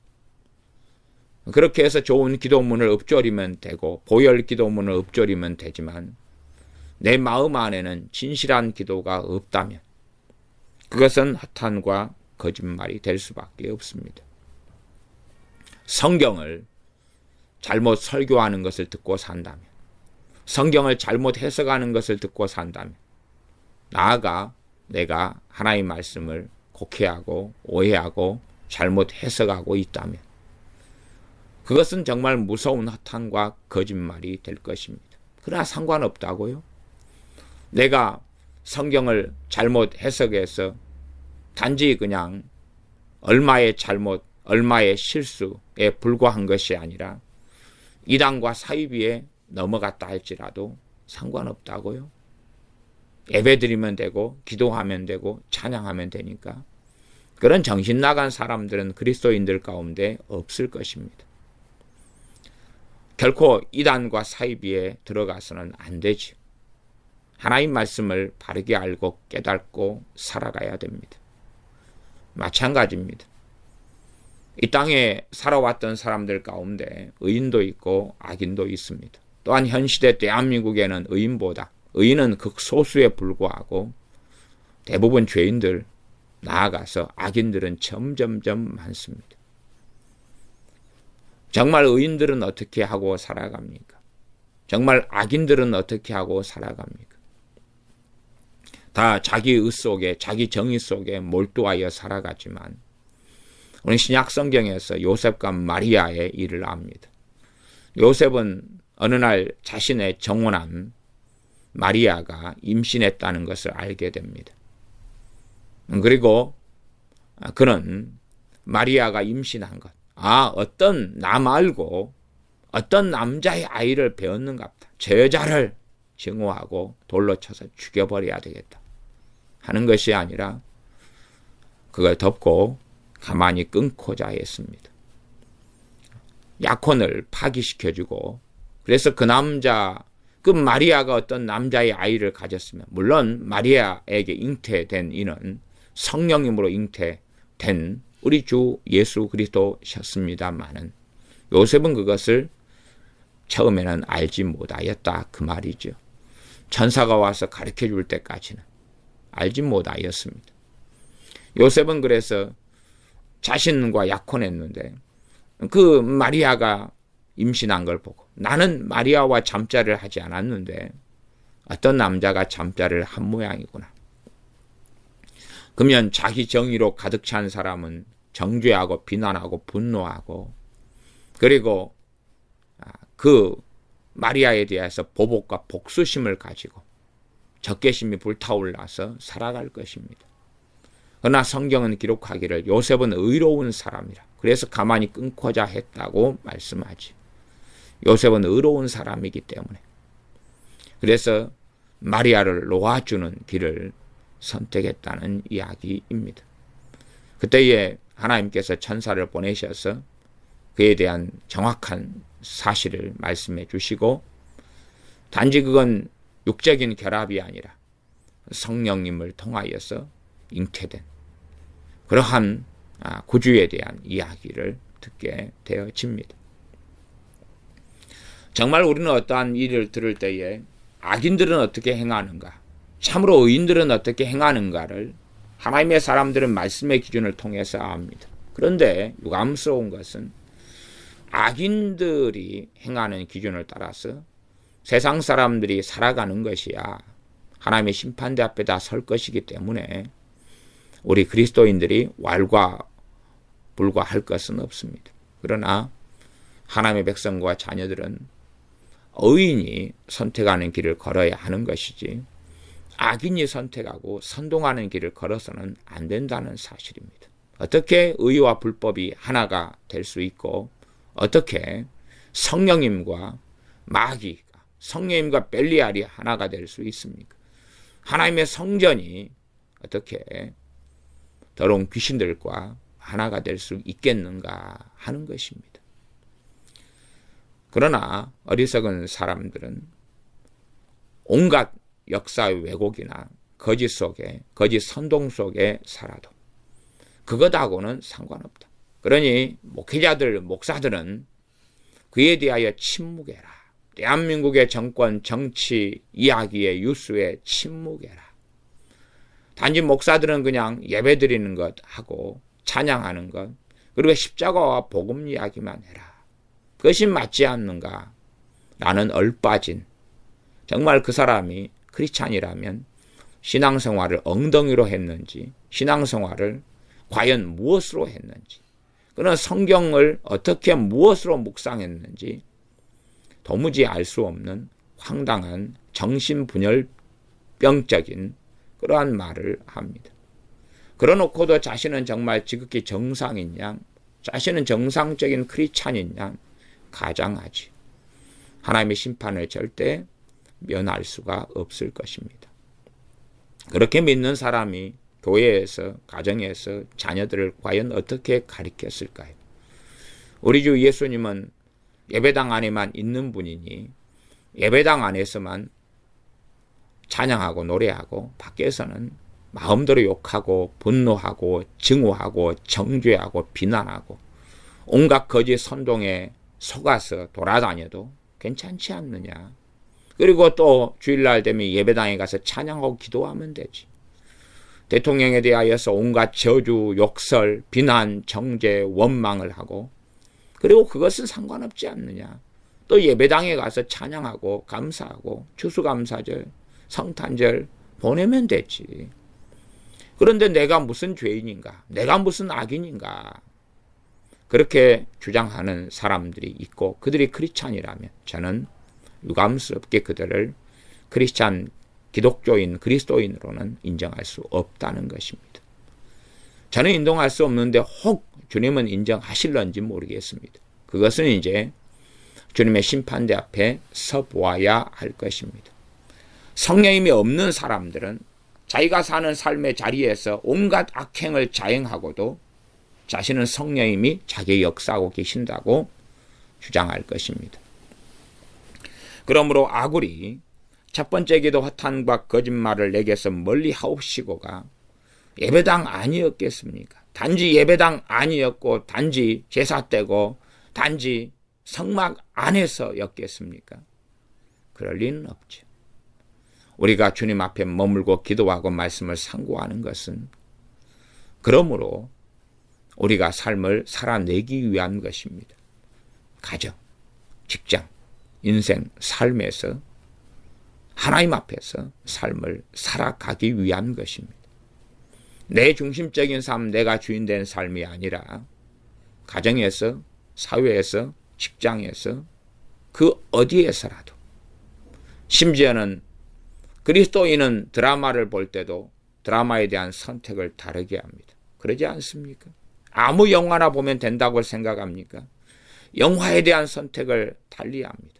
그렇게 해서 좋은 기도문을 읊조리면 되고 보혈 기도문을 읊조리면 되지만 내 마음 안에는 진실한 기도가 없다면 그것은 허탄과 거짓말이 될 수밖에 없습니다. 성경을 잘못 설교하는 것을 듣고 산다면, 성경을 잘못 해석하는 것을 듣고 산다면, 나아가 내가 하나님의 말씀을 곡해하고 오해하고 잘못 해석하고 있다면 그것은 정말 무서운 허탄과 거짓말이 될 것입니다. 그러나 상관없다고요? 내가 성경을 잘못 해석해서 단지 그냥 얼마의 잘못, 얼마의 실수에 불과한 것이 아니라 이단과 사이비에 넘어갔다 할지라도 상관없다고요. 예배드리면 되고 기도하면 되고 찬양하면 되니까 그런 정신 나간 사람들은 그리스도인들 가운데 없을 것입니다. 결코 이단과 사이비에 들어가서는 안 되지. 하나님 말씀을 바르게 알고 깨닫고 살아가야 됩니다. 마찬가지입니다. 이 땅에 살아왔던 사람들 가운데 의인도 있고 악인도 있습니다. 또한 현 시대 대한민국에는 의인은 극소수에 불과하고 대부분 죄인들, 나아가서 악인들은 점점점 많습니다. 정말 의인들은 어떻게 하고 살아갑니까? 정말 악인들은 어떻게 하고 살아갑니까? 다 자기 의 속에, 자기 정의 속에 몰두하여 살아가지만 우리 신약 성경에서 요셉과 마리아의 일을 압니다. 요셉은 어느 날 자신의 정혼한 마리아가 임신했다는 것을 알게 됩니다. 그리고 그는 마리아가 임신한 것, 어떤 나 말고 어떤 남자의 아이를 배웠는가 보다. 저 여자를 증오하고 돌로 쳐서 죽여버려야 되겠다 하는 것이 아니라 그걸 덮고 가만히 끊고자 했습니다. 약혼을 파기시켜주고 그래서 그 마리아가 어떤 남자의 아이를 가졌으면 물론 마리아에게 잉태된 이는 성령님으로 잉태된 우리 주 예수 그리스도셨습니다마는 요셉은 그것을 처음에는 알지 못하였다 그 말이죠. 천사가 와서 가르쳐줄 때까지는 알지 못하였습니다. 요셉은 그래서 자신과 약혼했는데 그 마리아가 임신한 걸 보고 나는 마리아와 잠자를 하지 않았는데 어떤 남자가 잠자를 한 모양이구나. 그러면 자기 정의로 가득 찬 사람은 정죄하고 비난하고 분노하고 그리고 그 마리아에 대해서 보복과 복수심을 가지고 적개심이 불타올라서 살아갈 것입니다. 그러나 성경은 기록하기를 요셉은 의로운 사람이라 그래서 가만히 끊고자 했다고 말씀하지. 요셉은 의로운 사람이기 때문에 그래서 마리아를 놓아주는 길을 선택했다는 이야기입니다. 그때에 하나님께서 천사를 보내셔서 그에 대한 정확한 사실을 말씀해 주시고 단지 그건 육적인 결합이 아니라 성령님을 통하여서 잉태된 그러한 구주에 대한 이야기를 듣게 되어집니다. 정말 우리는 어떠한 일을 들을 때에 악인들은 어떻게 행하는가, 참으로 의인들은 어떻게 행하는가를 하나님의 사람들은 말씀의 기준을 통해서 압니다. 그런데 유감스러운 것은 악인들이 행하는 기준을 따라서 세상 사람들이 살아가는 것이야 하나님의 심판대 앞에 다 설 것이기 때문에 우리 그리스도인들이 왈과 불과할 것은 없습니다. 그러나 하나님의 백성과 자녀들은 의인이 선택하는 길을 걸어야 하는 것이지 악인이 선택하고 선동하는 길을 걸어서는 안 된다는 사실입니다. 어떻게 의와 불법이 하나가 될 수 있고 어떻게 성령님과 마귀가 성령님과 벨리알이 하나가 될 수 있습니까? 하나님의 성전이 어떻게 더러운 귀신들과 하나가 될 수 있겠는가 하는 것입니다. 그러나 어리석은 사람들은 온갖 역사의 왜곡이나 거짓 속에, 거짓 선동 속에 살아도 그것하고는 상관없다. 그러니 목회자들, 목사들은 그에 대하여 침묵해라. 대한민국의 정권, 정치, 이야기의 뉴스에 침묵해라. 단지 목사들은 그냥 예배드리는 것 하고 찬양하는 것 그리고 십자가와 복음 이야기만 해라. 그것이 맞지 않는가? 라는 얼빠진 정말 그 사람이 크리스찬이라면 신앙생활을 엉덩이로 했는지 신앙생활을 과연 무엇으로 했는지 그런 성경을 어떻게 무엇으로 묵상했는지 도무지 알 수 없는 황당한 정신분열병적인 그러한 말을 합니다. 그러놓고도 자신은 정말 지극히 정상인 양, 자신은 정상적인 크리스찬인 양 가장하지. 하나님의 심판을 절대 면할 수가 없을 것입니다. 그렇게 믿는 사람이 교회에서, 가정에서 자녀들을 과연 어떻게 가르쳤을까요? 우리 주 예수님은 예배당 안에만 있는 분이니 예배당 안에서만 찬양하고 노래하고 밖에서는 마음대로 욕하고 분노하고 증오하고 정죄하고 비난하고 온갖 거짓 선동에 속아서 돌아다녀도 괜찮지 않느냐. 그리고 또 주일날 되면 예배당에 가서 찬양하고 기도하면 되지. 대통령에 대하여서 온갖 저주, 욕설, 비난, 정죄, 원망을 하고 그리고 그것은 상관없지 않느냐. 또 예배당에 가서 찬양하고 감사하고 추수감사절, 성탄절 보내면 되지. 그런데 내가 무슨 죄인인가? 내가 무슨 악인인가? 그렇게 주장하는 사람들이 있고 그들이 크리스찬이라면 저는 유감스럽게 그들을 크리스찬, 기독교인, 그리스도인으로는 인정할 수 없다는 것입니다. 저는 인정할 수 없는데 혹 주님은 인정하실런지 모르겠습니다. 그것은 이제 주님의 심판대 앞에 서보아야 할 것입니다. 성령님이 없는 사람들은 자기가 사는 삶의 자리에서 온갖 악행을 자행하고도 자신은 성령님이 자기의 역사하고 계신다고 주장할 것입니다. 그러므로 아굴이 첫 번째 기도 허탄과 거짓말을 내게서 멀리 하옵시고가 예배당 아니었겠습니까? 단지 예배당 아니었고 단지 제사 때고 단지 성막 안에서였겠습니까? 그럴 리는 없죠. 우리가 주님 앞에 머물고 기도하고 말씀을 상고하는 것은 그러므로 우리가 삶을 살아내기 위한 것입니다. 가정, 직장, 인생, 삶에서 하나님 앞에서 삶을 살아가기 위한 것입니다. 내 중심적인 삶, 내가 주인된 삶이 아니라 가정에서, 사회에서, 직장에서 그 어디에서라도 심지어는 그리스도인은 드라마를 볼 때도 드라마에 대한 선택을 다르게 합니다. 그러지 않습니까? 아무 영화나 보면 된다고 생각합니까? 영화에 대한 선택을 달리합니다.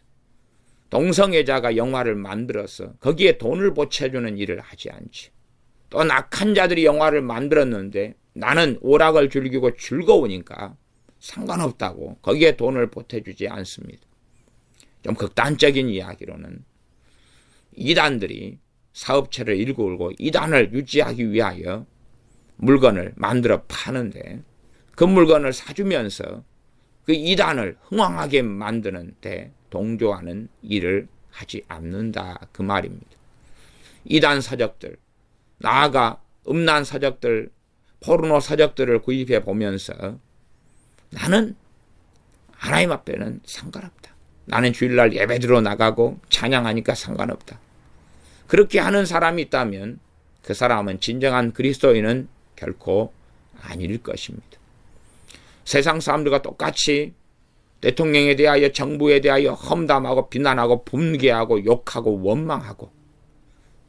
동성애자가 영화를 만들어서 거기에 돈을 보채주는 일을 하지 않지. 또 악한 자들이 영화를 만들었는데 나는 오락을 즐기고 즐거우니까 상관없다고 거기에 돈을 보태주지 않습니다. 좀 극단적인 이야기로는 이단들이 사업체를 일구고 이단을 유지하기 위하여 물건을 만들어 파는데 그 물건을 사주면서 그 이단을 흥왕하게 만드는 데 동조하는 일을 하지 않는다 그 말입니다. 이단 서적들, 나아가 음란 서적들, 포르노 서적들을 구입해 보면서 나는 하나님 앞에는 상관없다. 나는 주일날 예배드려 나가고 찬양하니까 상관없다. 그렇게 하는 사람이 있다면 그 사람은 진정한 그리스도인은 결코 아닐 것입니다. 세상 사람들과 똑같이 대통령에 대하여 정부에 대하여 험담하고 비난하고 분개하고 욕하고 원망하고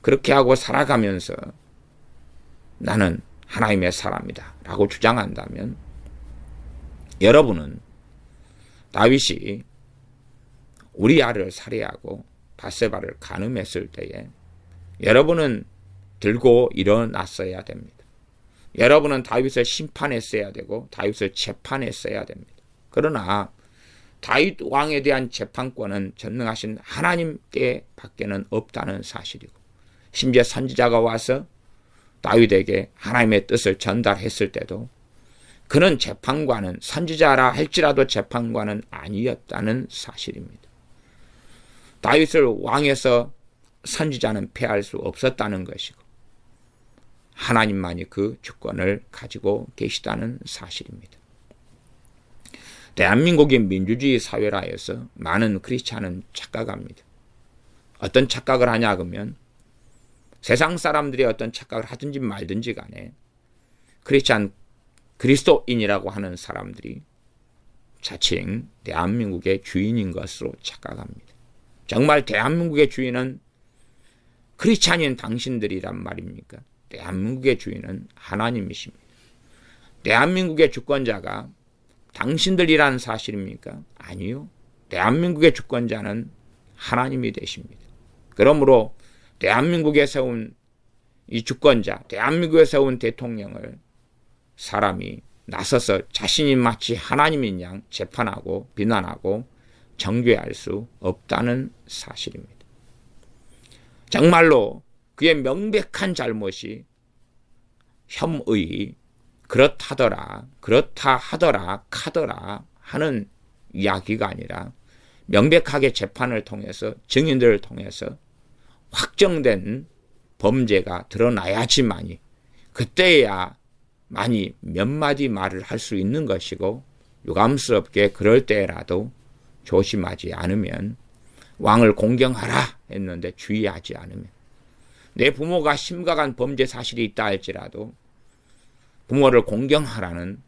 그렇게 하고 살아가면서 나는 하나님의 사람이다 라고 주장한다면 여러분은 다윗이 우리아를 살해하고 밧세바를 간음했을 때에 여러분은 들고 일어났어야 됩니다. 여러분은 다윗을 심판했어야 되고 다윗을 재판했어야 됩니다. 그러나 다윗 왕에 대한 재판권은 전능하신 하나님께 밖에는 없다는 사실이고 심지어 선지자가 와서 다윗에게 하나님의 뜻을 전달했을 때도 그는 재판관은 선지자라 할지라도 재판관은 아니었다는 사실입니다. 다윗을 왕에서 선지자는 폐할 수 없었다는 것이고 하나님만이 그 주권을 가지고 계시다는 사실입니다. 대한민국이 민주주의 사회라 해서 많은 크리스찬은 착각합니다. 어떤 착각을 하냐 그러면 세상 사람들이 어떤 착각을 하든지 말든지 간에 크리스찬 그리스도인이라고 하는 사람들이 자칭 대한민국의 주인인 것으로 착각합니다. 정말 대한민국의 주인은 크리스찬인 당신들이란 말입니까? 대한민국의 주인은 하나님이십니다. 대한민국의 주권자가 당신들이라는 사실입니까? 아니요. 대한민국의 주권자는 하나님이 되십니다. 그러므로 대한민국에 세운 이 주권자, 대한민국에 세운 대통령을 사람이 나서서 자신이 마치 하나님인 양 재판하고 비난하고 정죄할 수 없다는 사실입니다. 정말로 그의 명백한 잘못이 혐의, 그렇다 하더라 카더라 하는 이야기가 아니라 명백하게 재판을 통해서 증인들을 통해서 확정된 범죄가 드러나야지만이 그때야 많이 몇 마디 말을 할 수 있는 것이고 유감스럽게 그럴 때라도 조심하지 않으면 왕을 공경하라 했는데 주의하지 않으면 내 부모가 심각한 범죄 사실이 있다 할지라도 부모를 공경하라는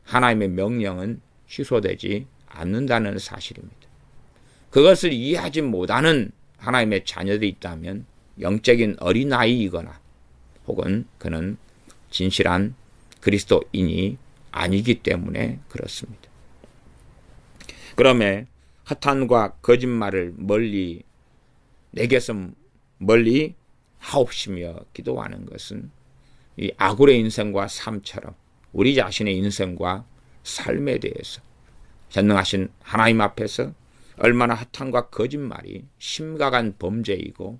하나님의 명령은 취소되지 않는다는 사실입니다. 그것을 이해하지 못하는 하나님의 자녀들이 있다면 영적인 어린아이이거나 혹은 그는 진실한 그리스도인이 아니기 때문에 그렇습니다. 그러면 허탄과 거짓말을 내게서 멀리 하옵시며 기도하는 것은 이 아굴의 인생과 삶처럼 우리 자신의 인생과 삶에 대해서 전능하신 하나님 앞에서 얼마나 허탄과 거짓말이 심각한 범죄이고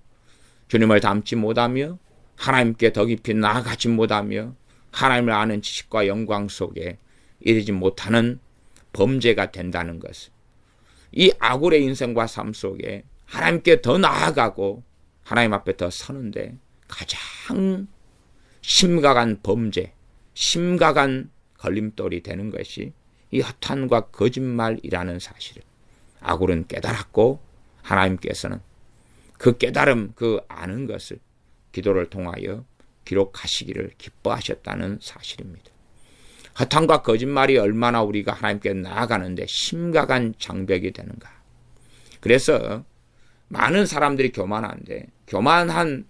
주님을 닮지 못하며 하나님께 더 깊이 나아가지 못하며 하나님을 아는 지식과 영광 속에 이르지 못하는 범죄가 된다는 것을 이 아굴의 인생과 삶 속에 하나님께 더 나아가고 하나님 앞에 더 서는데 가장 심각한 범죄, 심각한 걸림돌이 되는 것이 이 허탄과 거짓말이라는 사실을 아굴은 깨달았고 하나님께서는 그 깨달음, 그 아는 것을 기도를 통하여 기록하시기를 기뻐하셨다는 사실입니다. 허탄과 거짓말이 얼마나 우리가 하나님께 나아가는데 심각한 장벽이 되는가. 그래서 많은 사람들이 교만한데 교만한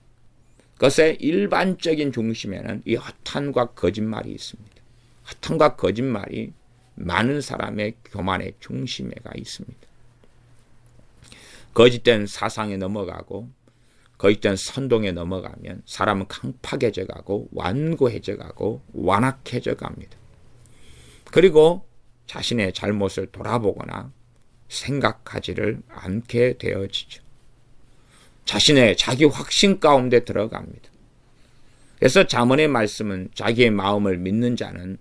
것의 일반적인 중심에는 이 허탄과 거짓말이 있습니다. 허탄과 거짓말이 많은 사람의 교만의 중심에가 있습니다. 거짓된 사상에 넘어가고 거짓된 선동에 넘어가면 사람은 강팍해져 가고 완고해져 가고 완악해져 갑니다. 그리고 자신의 잘못을 돌아보거나 생각하지를 않게 되어지죠. 자기 확신 가운데 들어갑니다. 그래서 잠언의 말씀은 자기의 마음을 믿는 자는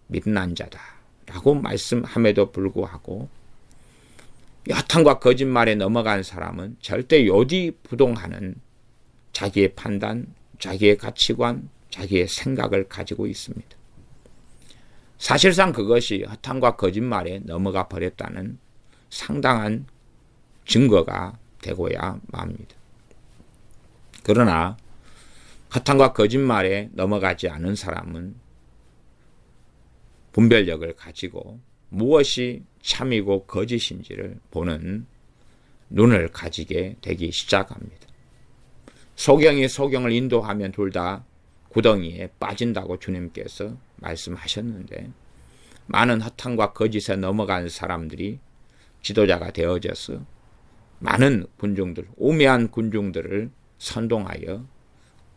믿는 자다라고 말씀함에도 불구하고 허탄과 거짓말에 넘어간 사람은 절대 요지부동하는 자기의 판단, 자기의 가치관, 자기의 생각을 가지고 있습니다. 사실상 그것이 허탄과 거짓말에 넘어가 버렸다는 상당한 증거가 되고야 맙니다. 그러나 허탄과 거짓말에 넘어가지 않은 사람은 분별력을 가지고 무엇이 참이고 거짓인지를 보는 눈을 가지게 되기 시작합니다. 소경이 소경을 인도하면 둘 다 구덩이에 빠진다고 주님께서 말씀하셨는데 많은 허탄과 거짓에 넘어간 사람들이 지도자가 되어져서 많은 군중들, 우매한 군중들을 선동하여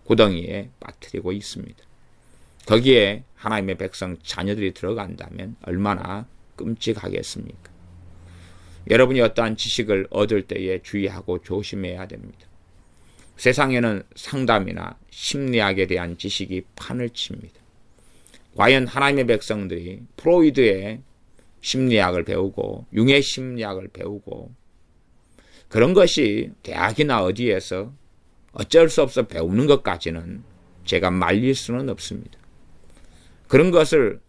구덩이에 빠뜨리고 있습니다. 거기에 하나님의 백성 자녀들이 들어간다면 얼마나 끔찍하겠습니까? 여러분이 어떠한 지식을 얻을 때에 주의하고 조심해야 됩니다. 세상에는 상담이나 심리학에 대한 지식이 판을 칩니다. 과연 하나님의 백성들이 프로이드의 심리학을 배우고 융의 심리학을 배우고 그런 것이 대학이나 어디에서 어쩔 수 없어 배우는 것까지는 제가 말릴 수는 없습니다. 그런 것을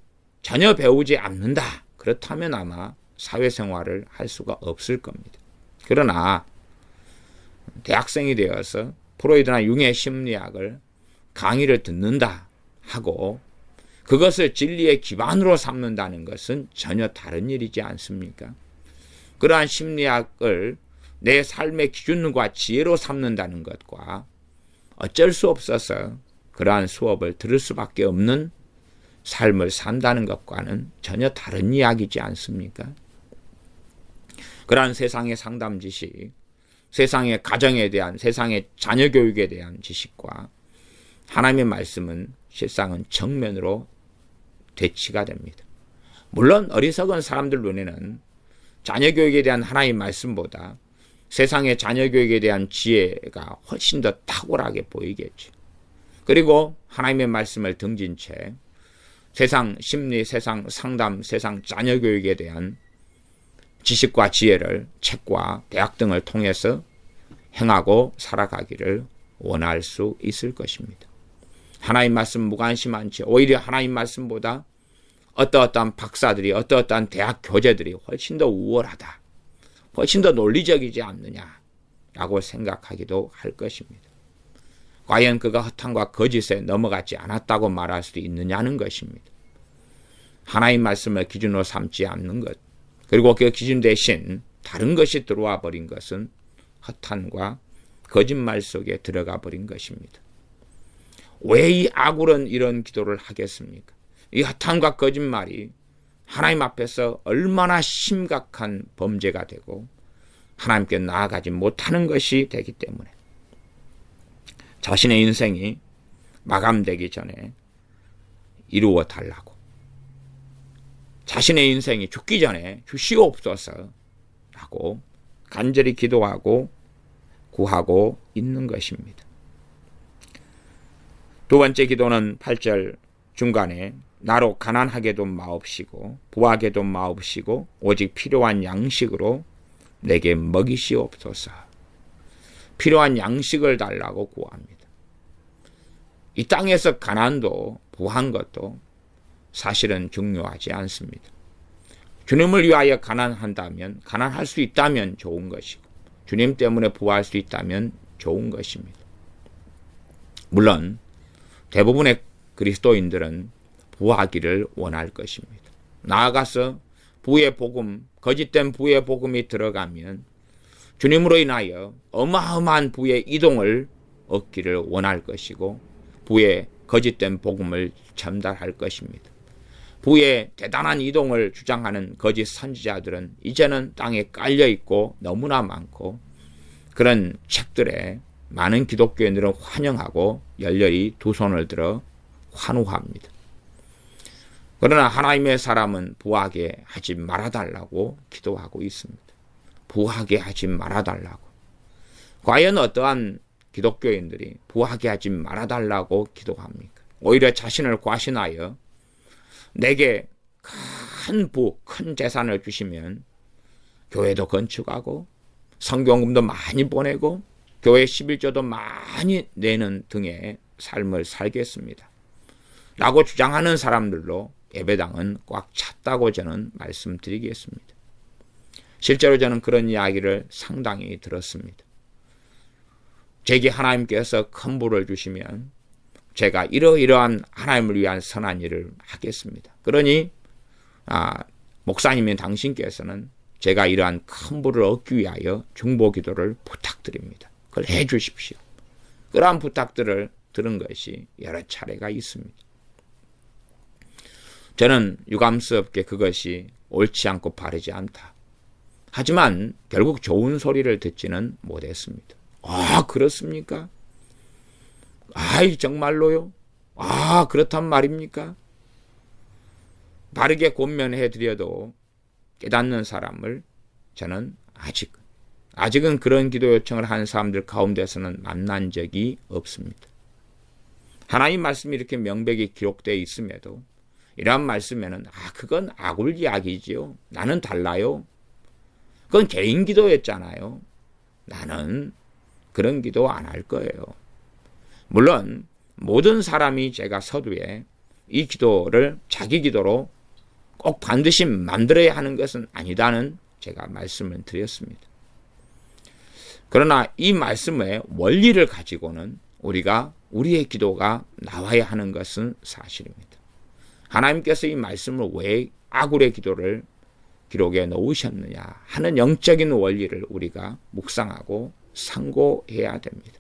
전혀 배우지 않는다. 그렇다면 아마 사회생활을 할 수가 없을 겁니다. 그러나 대학생이 되어서 프로이드나 융의 심리학을 강의를 듣는다 하고 그것을 진리의 기반으로 삼는다는 것은 전혀 다른 일이지 않습니까? 그러한 심리학을 내 삶의 기준과 지혜로 삼는다는 것과 어쩔 수 없어서 그러한 수업을 들을 수밖에 없는 삶을 산다는 것과는 전혀 다른 이야기지 않습니까? 그러한 세상의 상담 지식, 세상의 가정에 대한, 세상의 자녀 교육에 대한 지식과 하나님의 말씀은 실상은 정면으로 대치가 됩니다. 물론 어리석은 사람들 눈에는 자녀 교육에 대한 하나님의 말씀보다 세상의 자녀 교육에 대한 지혜가 훨씬 더 탁월하게 보이겠죠. 그리고 하나님의 말씀을 등진 채 세상 심리, 세상 상담, 세상 자녀 교육에 대한 지식과 지혜를 책과 대학 등을 통해서 행하고 살아가기를 원할 수 있을 것입니다. 하나님 말씀 무관심한 채 오히려 하나님 말씀보다 어떠한 박사들이, 어떠한 대학 교재들이 훨씬 더 우월하다, 훨씬 더 논리적이지 않느냐라고 생각하기도 할 것입니다. 과연 그가 허탄과 거짓에 넘어가지 않았다고 말할 수 있느냐는 것입니다. 하나님 말씀을 기준으로 삼지 않는 것, 그리고 그 기준 대신 다른 것이 들어와 버린 것은 허탄과 거짓말 속에 들어가 버린 것입니다. 왜 이 아굴은 이런 기도를 하겠습니까? 이 허탄과 거짓말이 하나님 앞에서 얼마나 심각한 범죄가 되고 하나님께 나아가지 못하는 것이 되기 때문에 자신의 인생이 마감되기 전에 이루어 달라고, 자신의 인생이 죽기 전에 주시옵소서 라고 간절히 기도하고 구하고 있는 것입니다. 두 번째 기도는 8절 중간에 나로 가난하게도 마옵시고 부하게도 마옵시고 오직 필요한 양식으로 내게 먹이시옵소서. 필요한 양식을 달라고 구합니다. 이 땅에서 가난도 부한 것도 사실은 중요하지 않습니다. 주님을 위하여 가난한다면, 가난할 수 있다면 좋은 것이고 주님 때문에 부할 수 있다면 좋은 것입니다. 물론 대부분의 그리스도인들은 부하기를 원할 것입니다. 나아가서 부의 복음, 거짓된 부의 복음이 들어가면 주님으로 인하여 어마어마한 부의 이동을 얻기를 원할 것이고 부의 거짓된 복음을 전달할 것입니다. 부의 대단한 이동을 주장하는 거짓 선지자들은 이제는 땅에 깔려있고 너무나 많고 그런 책들에 많은 기독교인들은 환영하고 열렬히 두 손을 들어 환호합니다. 그러나 하나님의 사람은 부하게 하지 말아달라고 기도하고 있습니다. 부하게 하지 말아달라고. 과연 어떠한 기독교인들이 부하게 하지 말아달라고 기도합니까? 오히려 자신을 과신하여 내게 큰 부, 큰 재산을 주시면 교회도 건축하고 성경금도 많이 보내고 교회 11조도 많이 내는 등의 삶을 살겠습니다. 라고 주장하는 사람들로 예배당은 꽉 찼다고 저는 말씀드리겠습니다. 실제로 저는 그런 이야기를 상당히 들었습니다. 제게 하나님께서 큰 부를 주시면 제가 이러이러한 하나님을 위한 선한 일을 하겠습니다. 그러니 목사님인 당신께서는 제가 이러한 큰 부를 얻기 위하여 중보 기도를 부탁드립니다. 그걸 해 주십시오. 그러한 부탁들을 들은 것이 여러 차례가 있습니다. 저는 유감스럽게 그것이 옳지 않고 바르지 않다. 하지만 결국 좋은 소리를 듣지는 못했습니다. 아, 그렇습니까? 아이, 정말로요? 아, 그렇단 말입니까? 바르게 권면해 드려도 깨닫는 사람을 저는 아직은 그런 기도 요청을 한 사람들 가운데서는 만난 적이 없습니다. 하나님 말씀이 이렇게 명백히 기록되어 있음에도 이러한 말씀에는 그건 아굴 이야기지요. 나는 달라요. 그건 개인 기도였잖아요. 나는 그런 기도 안 할 거예요. 물론 모든 사람이 제가 서두에 이 기도를 자기 기도로 꼭 반드시 만들어야 하는 것은 아니다는 제가 말씀을 드렸습니다. 그러나 이 말씀의 원리를 가지고는 우리의 기도가 나와야 하는 것은 사실입니다. 하나님께서 이 말씀을 왜 아굴의 기도를 기록에 놓으셨느냐 하는 영적인 원리를 우리가 묵상하고 상고해야 됩니다.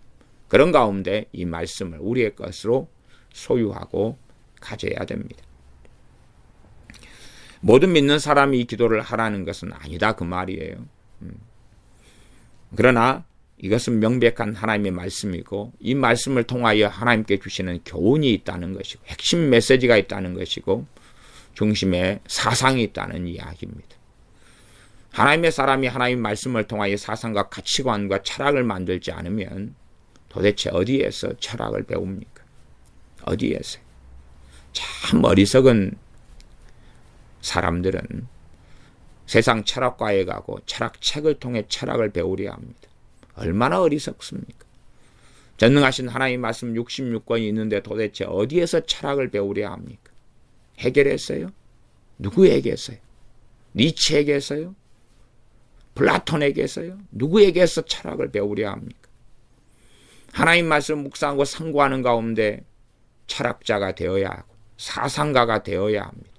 그런 가운데 이 말씀을 우리의 것으로 소유하고 가져야 됩니다. 모든 믿는 사람이 이 기도를 하라는 것은 아니다 그 말이에요. 그러나 이것은 명백한 하나님의 말씀이고 이 말씀을 통하여 하나님께 주시는 교훈이 있다는 것이고 핵심 메시지가 있다는 것이고 중심에 사상이 있다는 이야기입니다. 하나님의 사람이 하나님의 말씀을 통하여 사상과 가치관과 철학을 만들지 않으면 도대체 어디에서 철학을 배웁니까? 어디에서? 참 어리석은 사람들은 세상 철학과에 가고 철학책을 통해 철학을 배우려 합니다. 얼마나 어리석습니까? 전능하신 하나님의 말씀 66권이 있는데 도대체 어디에서 철학을 배우려 합니까? 해결했어요? 누구에게서요? 니체에게서요? 플라톤에게서요? 누구에게서 철학을 배우려 합니까? 하나님 말씀 묵상하고 상고하는 가운데 철학자가 되어야 하고 사상가가 되어야 합니다.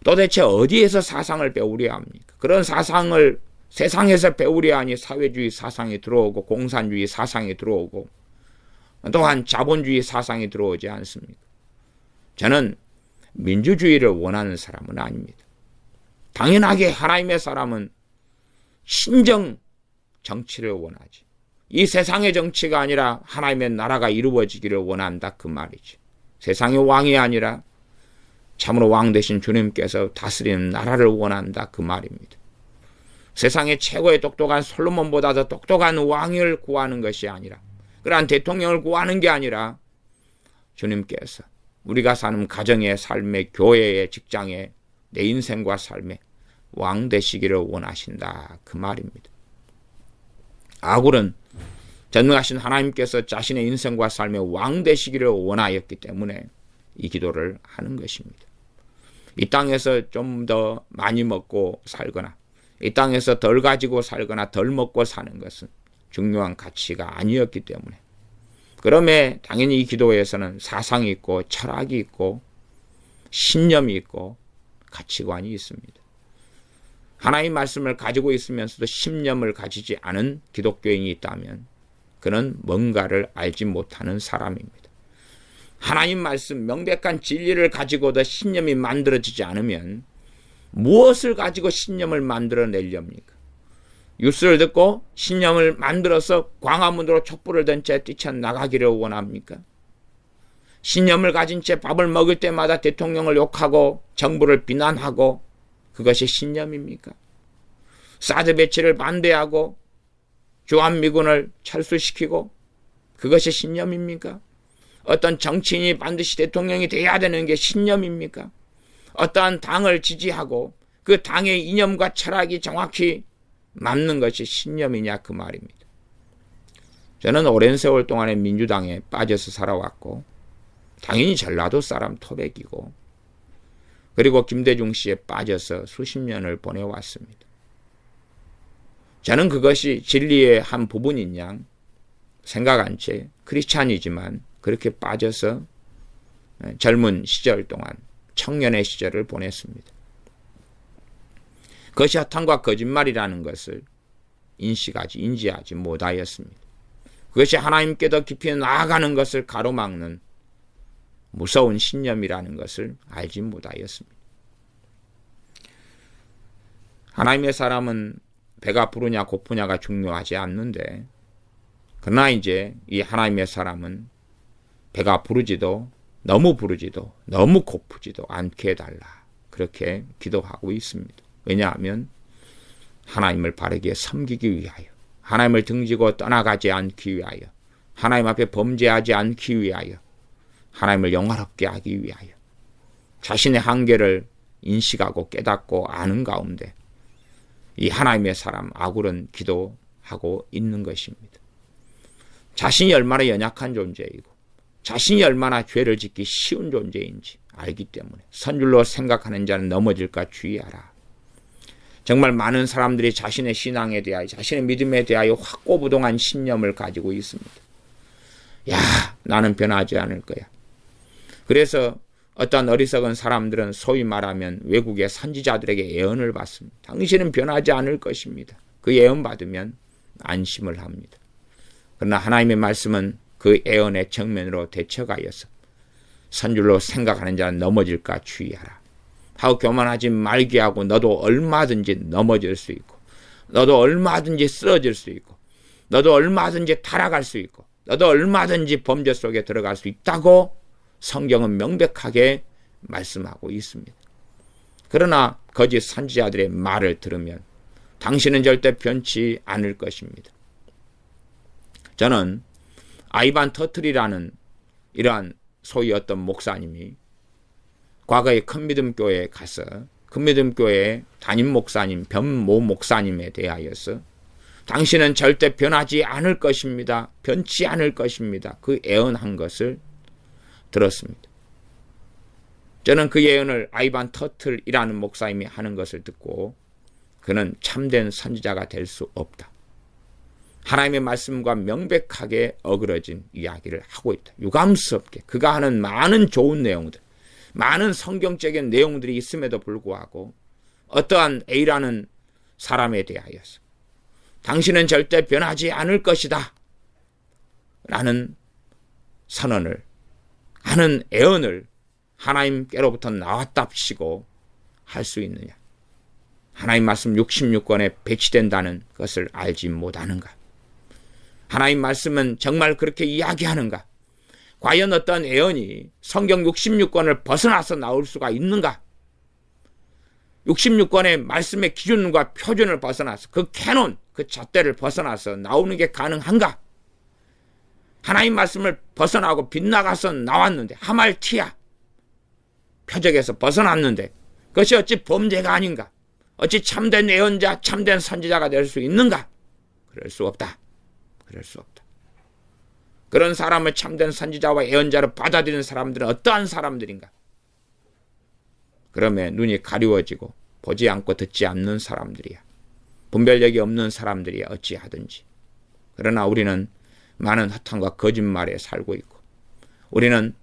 도대체 어디에서 사상을 배우려 합니까? 그런 사상을 세상에서 배우려 하니 사회주의 사상이 들어오고 공산주의 사상이 들어오고 또한 자본주의 사상이 들어오지 않습니까? 저는 민주주의를 원하는 사람은 아닙니다. 당연하게 하나님의 사람은 신정 정치를 원하지. 이 세상의 정치가 아니라 하나님의 나라가 이루어지기를 원한다 그 말이지. 세상의 왕이 아니라 참으로 왕 되신 주님께서 다스리는 나라를 원한다 그 말입니다. 세상의 최고의 똑똑한 솔로몬보다 더 똑똑한 왕을 구하는 것이 아니라 그러한 대통령을 구하는 게 아니라 주님께서 우리가 사는 가정의 삶의 교회의 직장의 내 인생과 삶의 왕 되시기를 원하신다 그 말입니다. 아굴은 전능하신 하나님께서 자신의 인생과 삶의 왕 되시기를 원하였기 때문에 이 기도를 하는 것입니다. 이 땅에서 좀 더 많이 먹고 살거나 이 땅에서 덜 가지고 살거나 덜 먹고 사는 것은 중요한 가치가 아니었기 때문에 그러면 당연히 이 기도에서는 사상이 있고 철학이 있고 신념이 있고 가치관이 있습니다. 하나님의 말씀을 가지고 있으면서도 신념을 가지지 않은 기독교인이 있다면 그는 뭔가를 알지 못하는 사람입니다. 하나님 말씀 명백한 진리를 가지고도 신념이 만들어지지 않으면 무엇을 가지고 신념을 만들어내렵니까? 뉴스를 듣고 신념을 만들어서 광화문으로 촛불을 든 채 뛰쳐나가기를 원합니까? 신념을 가진 채 밥을 먹을 때마다 대통령을 욕하고 정부를 비난하고 그것이 신념입니까? 사드 배치를 반대하고 주한미군을 철수시키고 그것이 신념입니까? 어떤 정치인이 반드시 대통령이 돼야 되는 게 신념입니까? 어떠한 당을 지지하고 그 당의 이념과 철학이 정확히 맞는 것이 신념이냐 그 말입니다. 저는 오랜 세월 동안에 민주당에 빠져서 살아왔고 당연히 전라도 사람 토백이고 그리고 김대중 씨에 빠져서 수십 년을 보내왔습니다. 저는 그것이 진리의 한 부분인 양 생각한 채 크리스찬이지만 그렇게 빠져서 젊은 시절 동안 청년의 시절을 보냈습니다. 그것이 허탄과 거짓말이라는 것을 인지하지 못하였습니다. 그것이 하나님께 더 깊이 나아가는 것을 가로막는 무서운 신념이라는 것을 알지 못하였습니다. 하나님의 사람은 배가 부르냐 고프냐가 중요하지 않는데 그러나 이제 이 하나님의 사람은 배가 부르지도 너무 부르지도 너무 고프지도 않게 해달라 그렇게 기도하고 있습니다. 왜냐하면 하나님을 바르게 섬기기 위하여 하나님을 등지고 떠나가지 않기 위하여 하나님 앞에 범죄하지 않기 위하여 하나님을 영화롭게 하기 위하여 자신의 한계를 인식하고 깨닫고 아는 가운데 이 하나님의 사람 아굴은 기도하고 있는 것입니다. 자신이 얼마나 연약한 존재이고 자신이 얼마나 죄를 짓기 쉬운 존재인지 알기 때문에 선줄로 생각하는 자는 넘어질까 주의하라. 정말 많은 사람들이 자신의 신앙에 대하여 자신의 믿음에 대하여 확고부동한 신념을 가지고 있습니다. 야, 나는 변하지 않을 거야. 그래서 어떤 어리석은 사람들은 소위 말하면 외국의 선지자들에게 예언을 받습니다. 당신은 변하지 않을 것입니다. 그 예언 받으면 안심을 합니다. 그러나 하나님의 말씀은 그 예언의 정면으로 대처가여서 선줄로 생각하는 자는 넘어질까 주의하라 하고 교만하지 말게 하고 너도 얼마든지 넘어질 수 있고 너도 얼마든지 쓰러질 수 있고 너도 얼마든지 타락할 수 있고 너도 얼마든지 범죄 속에 들어갈 수 있다고 성경은 명백하게 말씀하고 있습니다. 그러나 거짓 선지자들의 말을 들으면 당신은 절대 변치 않을 것입니다. 저는 아이반 터틀이라는 이러한 소위 어떤 목사님이 과거에 큰믿음교회에 가서 큰믿음교회 담임 목사님 변모 목사님에 대하여서 당신은 절대 변하지 않을 것입니다. 변치 않을 것입니다. 그 예언한 것을 들었습니다. 저는 그 예언을 아이반 터틀이라는 목사님이 하는 것을 듣고 그는 참된 선지자가 될 수 없다. 하나님의 말씀과 명백하게 어그러진 이야기를 하고 있다. 유감스럽게 그가 하는 많은 좋은 내용들, 많은 성경적인 내용들이 있음에도 불구하고 어떠한 A라는 사람에 대하여서 당신은 절대 변하지 않을 것이다 라는 선언을 하는 예언을 하나님께로부터 나왔답시고 할 수 있느냐. 하나님 말씀 66권에 배치된다는 것을 알지 못하는가. 하나님 말씀은 정말 그렇게 이야기하는가. 과연 어떤 예언이 성경 66권을 벗어나서 나올 수가 있는가. 66권의 말씀의 기준과 표준을 벗어나서 그 캐논, 그 잣대를 벗어나서 나오는 게 가능한가. 하나님 말씀을 벗어나고 빗나가서 나왔는데 하말티야. 표적에서 벗어났는데 그것이 어찌 범죄가 아닌가. 어찌 참된 예언자, 참된 선지자가 될 수 있는가. 그럴 수 없다. 그럴 수 없다. 그런 사람을 참된 선지자와 예언자로 받아들이는 사람들은 어떠한 사람들인가. 그러면 눈이 가리워지고 보지 않고 듣지 않는 사람들이야. 분별력이 없는 사람들이야 어찌하든지. 그러나 우리는 많은 허탄과 거짓말에 살고 있고 우리는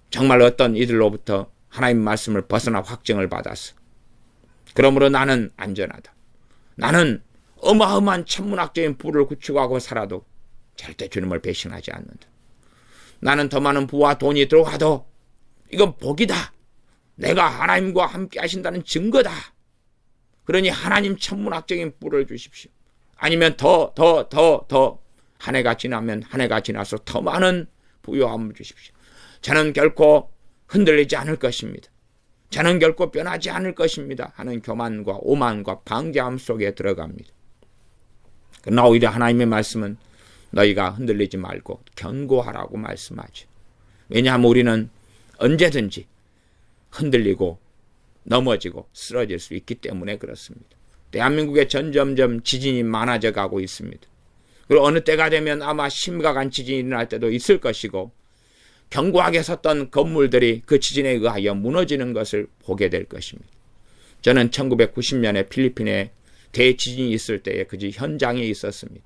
정말 어떤 이들로부터 하나님 말씀을 벗어나 확증을 받았어. 그러므로 나는 안전하다. 나는 어마어마한 천문학적인 부를 구축하고 살아도 절대 주님을 배신하지 않는다. 나는 더 많은 부와 돈이 들어가도 이건 복이다. 내가 하나님과 함께 하신다는 증거다. 그러니 하나님 천문학적인 뿔을 주십시오. 아니면 더 한 해가 지나면 한 해가 지나서 더 많은 부요함을 주십시오. 저는 결코 흔들리지 않을 것입니다. 저는 결코 변하지 않을 것입니다. 하는 교만과 오만과 방자함 속에 들어갑니다. 그러나 오히려 하나님의 말씀은 너희가 흔들리지 말고 견고하라고 말씀하죠. 왜냐하면 우리는 언제든지 흔들리고 넘어지고 쓰러질 수 있기 때문에 그렇습니다. 대한민국에 점점점 지진이 많아져 가고 있습니다. 그리고 어느 때가 되면 아마 심각한 지진이 일어날 때도 있을 것이고 견고하게 섰던 건물들이 그 지진에 의하여 무너지는 것을 보게 될 것입니다. 저는 1990년에 필리핀에 대지진이 있을 때에 그 현장에 있었습니다.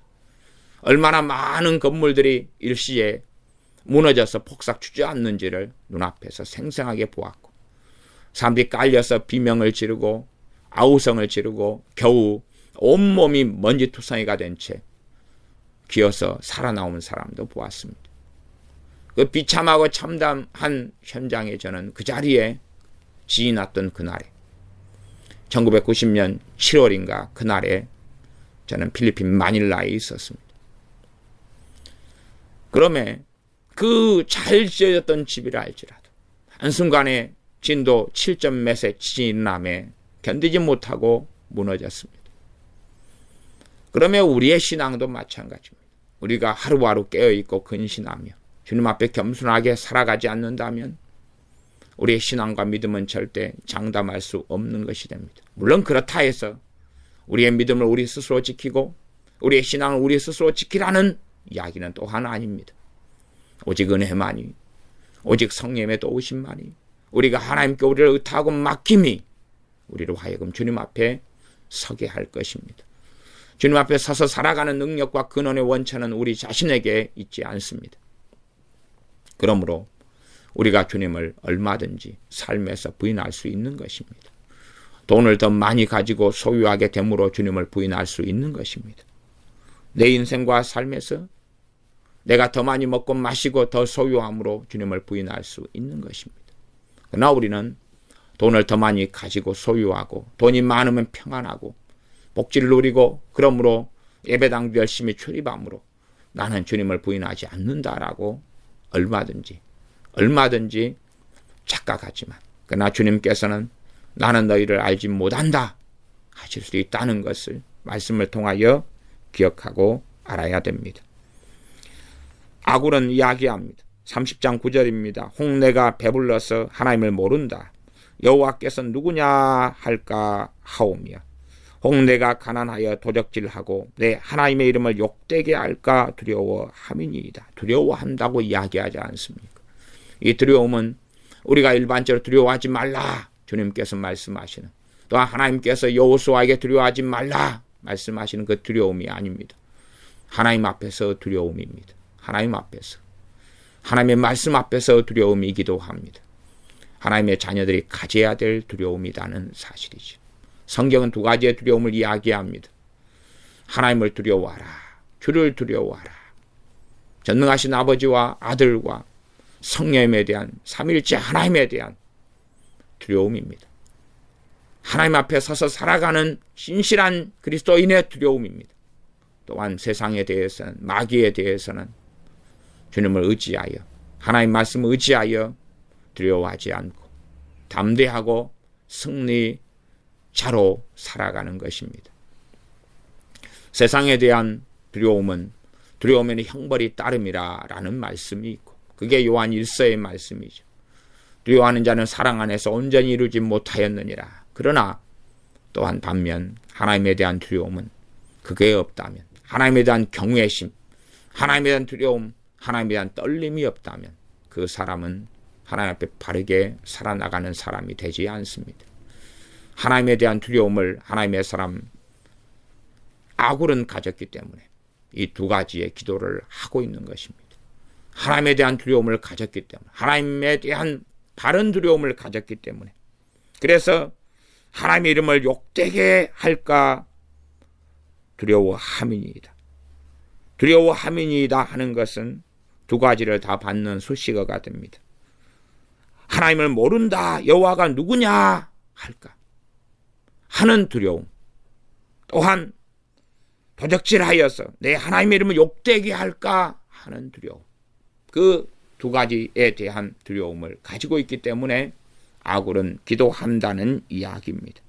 얼마나 많은 건물들이 일시에 무너져서 폭삭 주저앉는지를 눈앞에서 생생하게 보았고 사람들이 깔려서 비명을 지르고 아우성을 지르고 겨우 온몸이 먼지투성이가 된 채 기어서 살아나온 사람도 보았습니다. 그 비참하고 참담한 현장에 저는 그 자리에 지진이 났던 그날에 1990년 7월인가 그날에 저는 필리핀 마닐라에 있었습니다. 그러면 그 잘 지어졌던 집이라 할지라도 한순간에 진도 7점 몇의 지진이 일어나며 견디지 못하고 무너졌습니다. 그러면 우리의 신앙도 마찬가지입니다. 우리가 하루하루 깨어있고 근신하며 주님 앞에 겸손하게 살아가지 않는다면 우리의 신앙과 믿음은 절대 장담할 수 없는 것이 됩니다. 물론 그렇다 해서 우리의 믿음을 우리 스스로 지키고 우리의 신앙을 우리 스스로 지키라는 이야기는 또한 아닙니다. 오직 은혜만이, 오직 성령의 도우심만이, 우리가 하나님께 우리를 의탁하고 맡김이 우리로 하여금 주님 앞에 서게 할 것입니다. 주님 앞에 서서 살아가는 능력과 근원의 원천은 우리 자신에게 있지 않습니다. 그러므로 우리가 주님을 얼마든지 삶에서 부인할 수 있는 것입니다. 돈을 더 많이 가지고 소유하게 됨으로 주님을 부인할 수 있는 것입니다. 내 인생과 삶에서 내가 더 많이 먹고 마시고 더 소유함으로 주님을 부인할 수 있는 것입니다. 그러나 우리는 돈을 더 많이 가지고 소유하고 돈이 많으면 평안하고 복지를 누리고 그러므로 예배당도 열심히 출입함으로 나는 주님을 부인하지 않는다라고 얼마든지 착각하지만 그러나 주님께서는 나는 너희를 알지 못한다 하실 수 있다는 것을 말씀을 통하여 기억하고 알아야 됩니다. 아굴은 이야기합니다. 30장 9절입니다. 홍내가 배불러서 하나님을 모른다. 여호와께서 누구냐 할까 하오며 홍내가 가난하여 도적질하고 내 하나님의 이름을 욕되게 할까 두려워함이니이다. 두려워한다고 이야기하지 않습니까? 이 두려움은 우리가 일반적으로 두려워하지 말라 주님께서 말씀하시는, 또한 하나님께서 여호수아에게 두려워하지 말라 말씀하시는 그 두려움이 아닙니다. 하나님 앞에서 두려움입니다. 하나님 앞에서, 하나님의 말씀 앞에서 두려움이기도 합니다. 하나님의 자녀들이 가져야 될 두려움이라는 사실이죠. 성경은 두 가지의 두려움을 이야기합니다. 하나님을 두려워하라, 주를 두려워하라. 전능하신 아버지와 아들과 성령님에 대한, 삼위일체 하나님에 대한 두려움입니다. 하나님 앞에 서서 살아가는 신실한 그리스도인의 두려움입니다. 또한 세상에 대해서는, 마귀에 대해서는 주님을 의지하여, 하나님 말씀을 의지하여 두려워하지 않고 담대하고 승리자로 살아가는 것입니다. 세상에 대한 두려움은 두려우면 형벌이 따름이라 라는 말씀이 있고, 그게 요한 1서의 말씀이죠. 두려워하는 자는 사랑 안에서 온전히 이루지 못하였느니라. 그러나 또한 반면 하나님에 대한 두려움은 그게 없다면, 하나님에 대한 경외심, 하나님에 대한 두려움, 하나님에 대한 떨림이 없다면 그 사람은 하나님 앞에 바르게 살아나가는 사람이 되지 않습니다. 하나님에 대한 두려움을 하나님의 사람 아굴은 가졌기 때문에 이 두 가지의 기도를 하고 있는 것입니다. 하나님에 대한 두려움을 가졌기 때문에, 하나님에 대한 바른 두려움을 가졌기 때문에, 그래서 하나님의 이름을 욕되게 할까 두려워함이니이다. 두려워함이니이다 하는 것은 두 가지를 다 받는 수식어가 됩니다. 하나님을 모른다, 여호와가 누구냐 할까 하는 두려움, 또한 도적질하여서 내 하나님의 이름을 욕되게 할까 하는 두려움, 그 두 가지에 대한 두려움을 가지고 있기 때문에 아굴은 기도한다는 이야기입니다.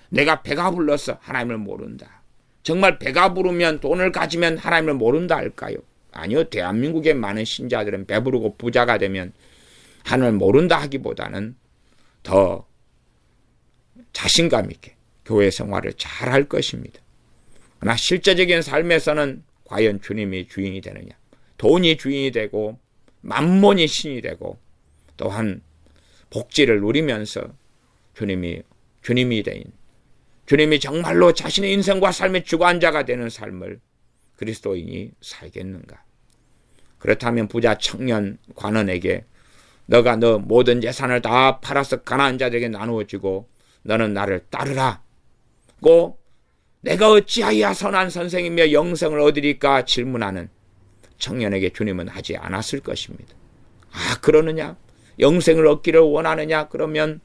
내가 배가 불러서 하나님을 모른다. 정말 배가 부르면, 돈을 가지면 하나님을 모른다 할까요? 아니요. 대한민국의 많은 신자들은 배부르고 부자가 되면 하나님을 모른다 하기보다는 더 자신감 있게 교회 생활을 잘 할 것입니다. 그러나 실제적인 삶에서는 과연 주님이 주인이 되느냐? 돈이 주인이 되고 만몬이 신이 되고 또한 복지를 누리면서 주님이 되인, 주님이 정말로 자신의 인생과 삶의 주관자가 되는 삶을 그리스도인이 살겠는가? 그렇다면 부자 청년 관원에게 너가 너 모든 재산을 다 팔아서 가난한 자들에게 나누어 주고 너는 나를 따르라 고 내가 어찌하여 선한 선생이며 영생을 얻으리까 질문하는 청년에게 주님은 하지 않았을 것입니다. 아, 그러느냐? 영생을 얻기를 원하느냐? 그러면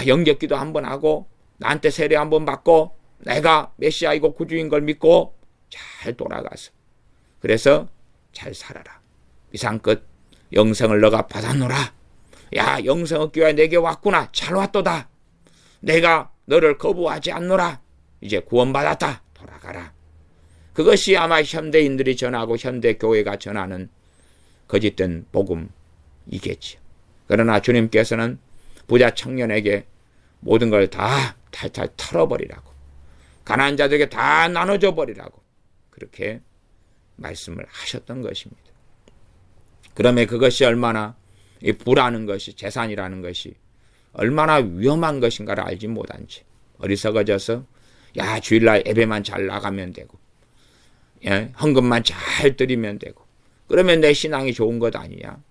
영접기도 한번 하고 나한테 세례 한번 받고 내가 메시아이고 구주인 걸 믿고 잘 돌아가서 그래서 잘 살아라. 이상끝 영생을 너가 받아노라. 야, 영생 얻기 위해 내게 왔구나. 잘 왔도다. 내가 너를 거부하지 않노라. 이제 구원받았다. 돌아가라. 그것이 아마 현대인들이 전하고 현대교회가 전하는 거짓된 복음이겠지. 그러나 주님께서는 부자 청년에게 모든 걸 다 탈탈 털어버리라고, 가난한 자들에게 다 나눠줘 버리라고 그렇게 말씀을 하셨던 것입니다. 그러면 그것이 얼마나, 이 부라는 것이, 재산이라는 것이 얼마나 위험한 것인가를 알지 못한 채 어리석어져서 야, 주일날 예배만 잘 나가면 되고, 예, 헌금만 잘 드리면 되고, 그러면 내 신앙이 좋은 것 아니냐?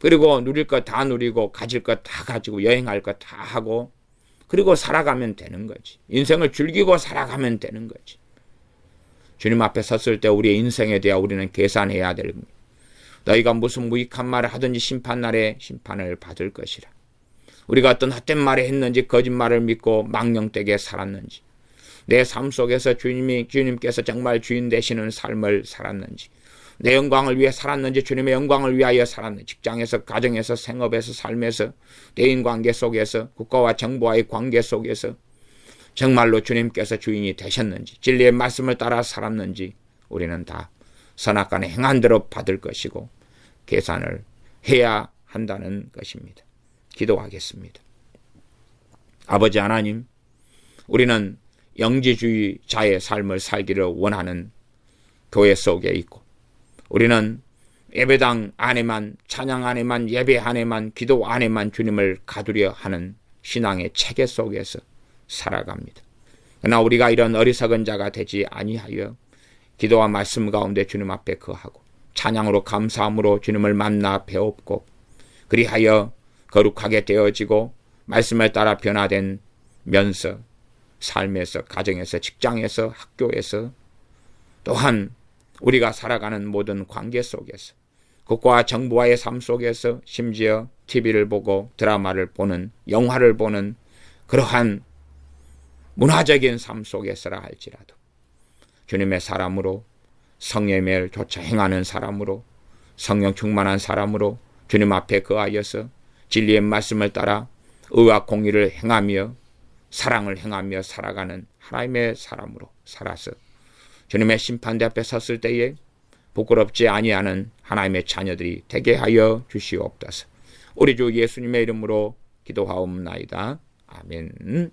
그리고 누릴 것 다 누리고 가질 것 다 가지고 여행할 것 다 하고 그리고 살아가면 되는 거지. 인생을 즐기고 살아가면 되는 거지. 주님 앞에 섰을 때 우리의 인생에 대해 우리는 계산해야 될 겁니다. 너희가 무슨 무익한 말을 하든지 심판날에 심판을 받을 것이라. 우리가 어떤 헛된 말을 했는지 거짓말을 믿고 망령되게 살았는지, 내 삶 속에서 주님께서 정말 주인 되시는 삶을 살았는지, 내 영광을 위해 살았는지, 주님의 영광을 위하여 살았는지, 직장에서, 가정에서, 생업에서, 삶에서, 대인관계 속에서, 국가와 정부와의 관계 속에서 정말로 주님께서 주인이 되셨는지, 진리의 말씀을 따라 살았는지 우리는 다 선악간에 행한 대로 받을 것이고 계산을 해야 한다는 것입니다. 기도하겠습니다. 아버지 하나님, 우리는 영지주의자의 삶을 살기를 원하는 교회 속에 있고, 우리는 예배당 안에만, 찬양 안에만, 예배 안에만, 기도 안에만 주님을 가두려 하는 신앙의 체계 속에서 살아갑니다. 그러나 우리가 이런 어리석은 자가 되지 아니하여 기도와 말씀 가운데 주님 앞에 거하고 찬양으로 감사함으로 주님을 만나 배웠고, 그리하여 거룩하게 되어지고 말씀에 따라 변화된 면서 삶에서, 가정에서, 직장에서, 학교에서, 또한 우리가 살아가는 모든 관계 속에서, 국가와 정부와의 삶 속에서, 심지어 TV를 보고 드라마를 보는, 영화를 보는 그러한 문화적인 삶 속에서라 할지라도 주님의 사람으로, 성령을 쫓아 행하는 사람으로, 성령 충만한 사람으로 주님 앞에 거하여서 진리의 말씀을 따라 의와 공의를 행하며 사랑을 행하며 살아가는 하나님의 사람으로 살아서 주님의 심판대 앞에 섰을 때에 부끄럽지 아니하는 하나님의 자녀들이 되게 하여 주시옵소서. 우리 주 예수님의 이름으로 기도하옵나이다. 아멘.